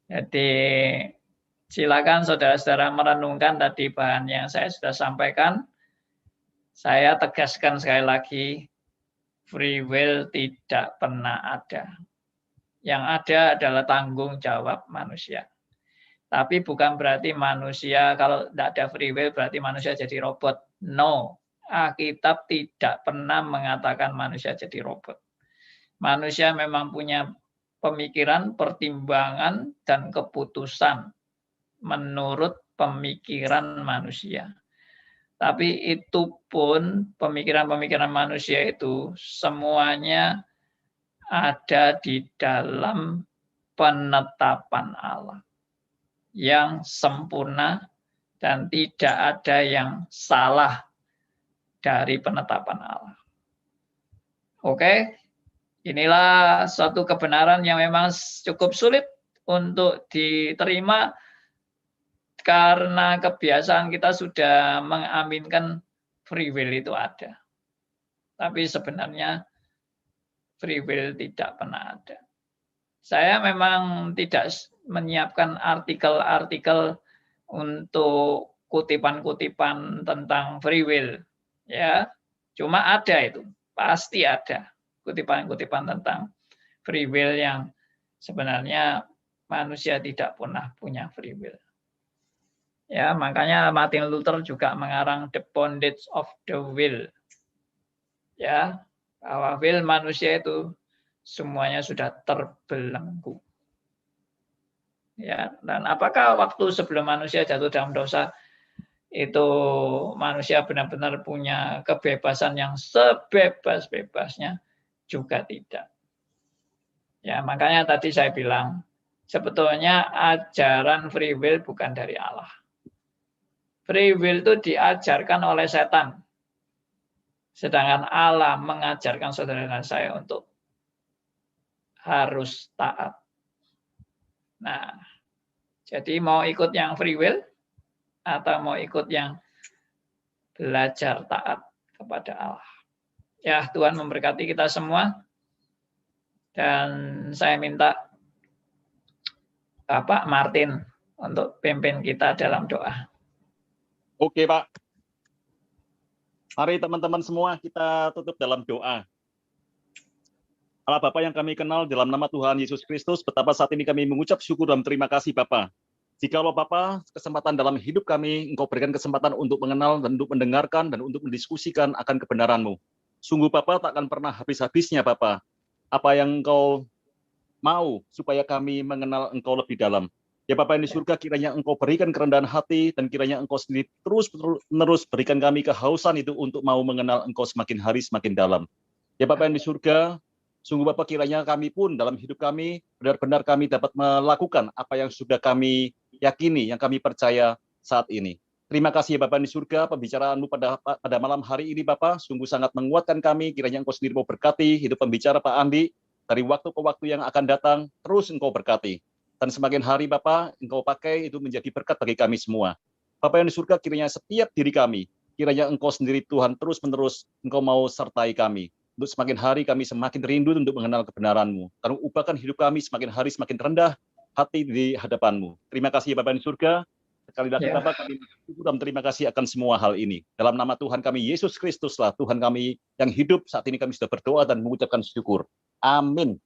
Jadi silakan saudara-saudara merenungkan tadi bahan yang saya sudah sampaikan. Saya tegaskan sekali lagi, free will tidak pernah ada. Yang ada adalah tanggung jawab manusia. Tapi bukan berarti manusia, kalau tidak ada free will berarti manusia jadi robot. No. Alkitab tidak pernah mengatakan manusia jadi robot. Manusia memang punya pemikiran, pertimbangan, dan keputusan menurut pemikiran manusia. Tapi itu pun pemikiran-pemikiran manusia itu semuanya ada di dalam penetapan Allah yang sempurna dan tidak ada yang salah dari penetapan Allah. Oke, inilah suatu kebenaran yang memang cukup sulit untuk diterima karena kebiasaan kita sudah mengaminkan free will itu ada. Tapi sebenarnya free will tidak pernah ada. Saya memang tidak menyiapkan artikel-artikel untuk kutipan-kutipan tentang free will, ya. Cuma ada itu, pasti ada kutipan-kutipan tentang free will yang sebenarnya manusia tidak pernah punya free will. Ya, makanya Martin Luther juga mengarang The Bondage of the Will. Ya, bahwa will manusia itu semuanya sudah terbelenggu. Ya, dan apakah waktu sebelum manusia jatuh dalam dosa itu manusia benar-benar punya kebebasan yang sebebas-bebasnya? Juga tidak. Ya, makanya tadi saya bilang sebetulnya ajaran free will bukan dari Allah. Free will itu diajarkan oleh setan. Sedangkan Allah mengajarkan saudara dan saya untuk harus taat. Nah, jadi mau ikut yang free will atau mau ikut yang belajar taat kepada Allah. Ya, Tuhan memberkati kita semua. Dan saya minta Bapak Martin untuk pimpin kita dalam doa. Oke, Pak. Mari teman-teman semua kita tutup dalam doa. Allah Bapa yang kami kenal dalam nama Tuhan Yesus Kristus, betapa saat ini kami mengucap syukur dan terima kasih Bapa. Jikalau Bapa, kesempatan dalam hidup kami, Engkau berikan kesempatan untuk mengenal dan untuk mendengarkan dan untuk mendiskusikan akan kebenaran-Mu. Sungguh Bapa tak akan pernah habis-habisnya Bapa. Apa yang Engkau mau supaya kami mengenal Engkau lebih dalam. Ya Bapa yang di surga, kiranya Engkau berikan kerendahan hati dan kiranya Engkau sendiri terus berikan kami kehausan itu untuk mau mengenal Engkau semakin hari semakin dalam. Ya Bapa yang di surga, sungguh Bapa kiranya kami pun dalam hidup kami benar-benar kami dapat melakukan apa yang sudah kami yakini, yang kami percaya saat ini. Terima kasih ya Bapa di surga, pembicaraan-Mu pada malam hari ini Bapa, sungguh sangat menguatkan kami, kiranya Engkau sendiri mau berkati hidup pembicara Pak Andi, dari waktu ke waktu yang akan datang, terus Engkau berkati. Dan semakin hari Bapa, Engkau pakai itu menjadi berkat bagi kami semua. Bapa yang di surga, kiranya setiap diri kami, kiranya Engkau sendiri Tuhan terus-menerus Engkau mau sertai kami. Untuk semakin hari kami semakin rindu untuk mengenal kebenaran-Mu. Dan ubahkan hidup kami semakin hari semakin rendah hati di hadapan-Mu. Terima kasih ya Bapa yang di surga. Sekali lagi Bapa, kami bersyukur dan terima kasih akan semua hal ini. Dalam nama Tuhan kami Yesus Kristuslah, Tuhan kami yang hidup, saat ini kami sudah berdoa dan mengucapkan syukur. Amin.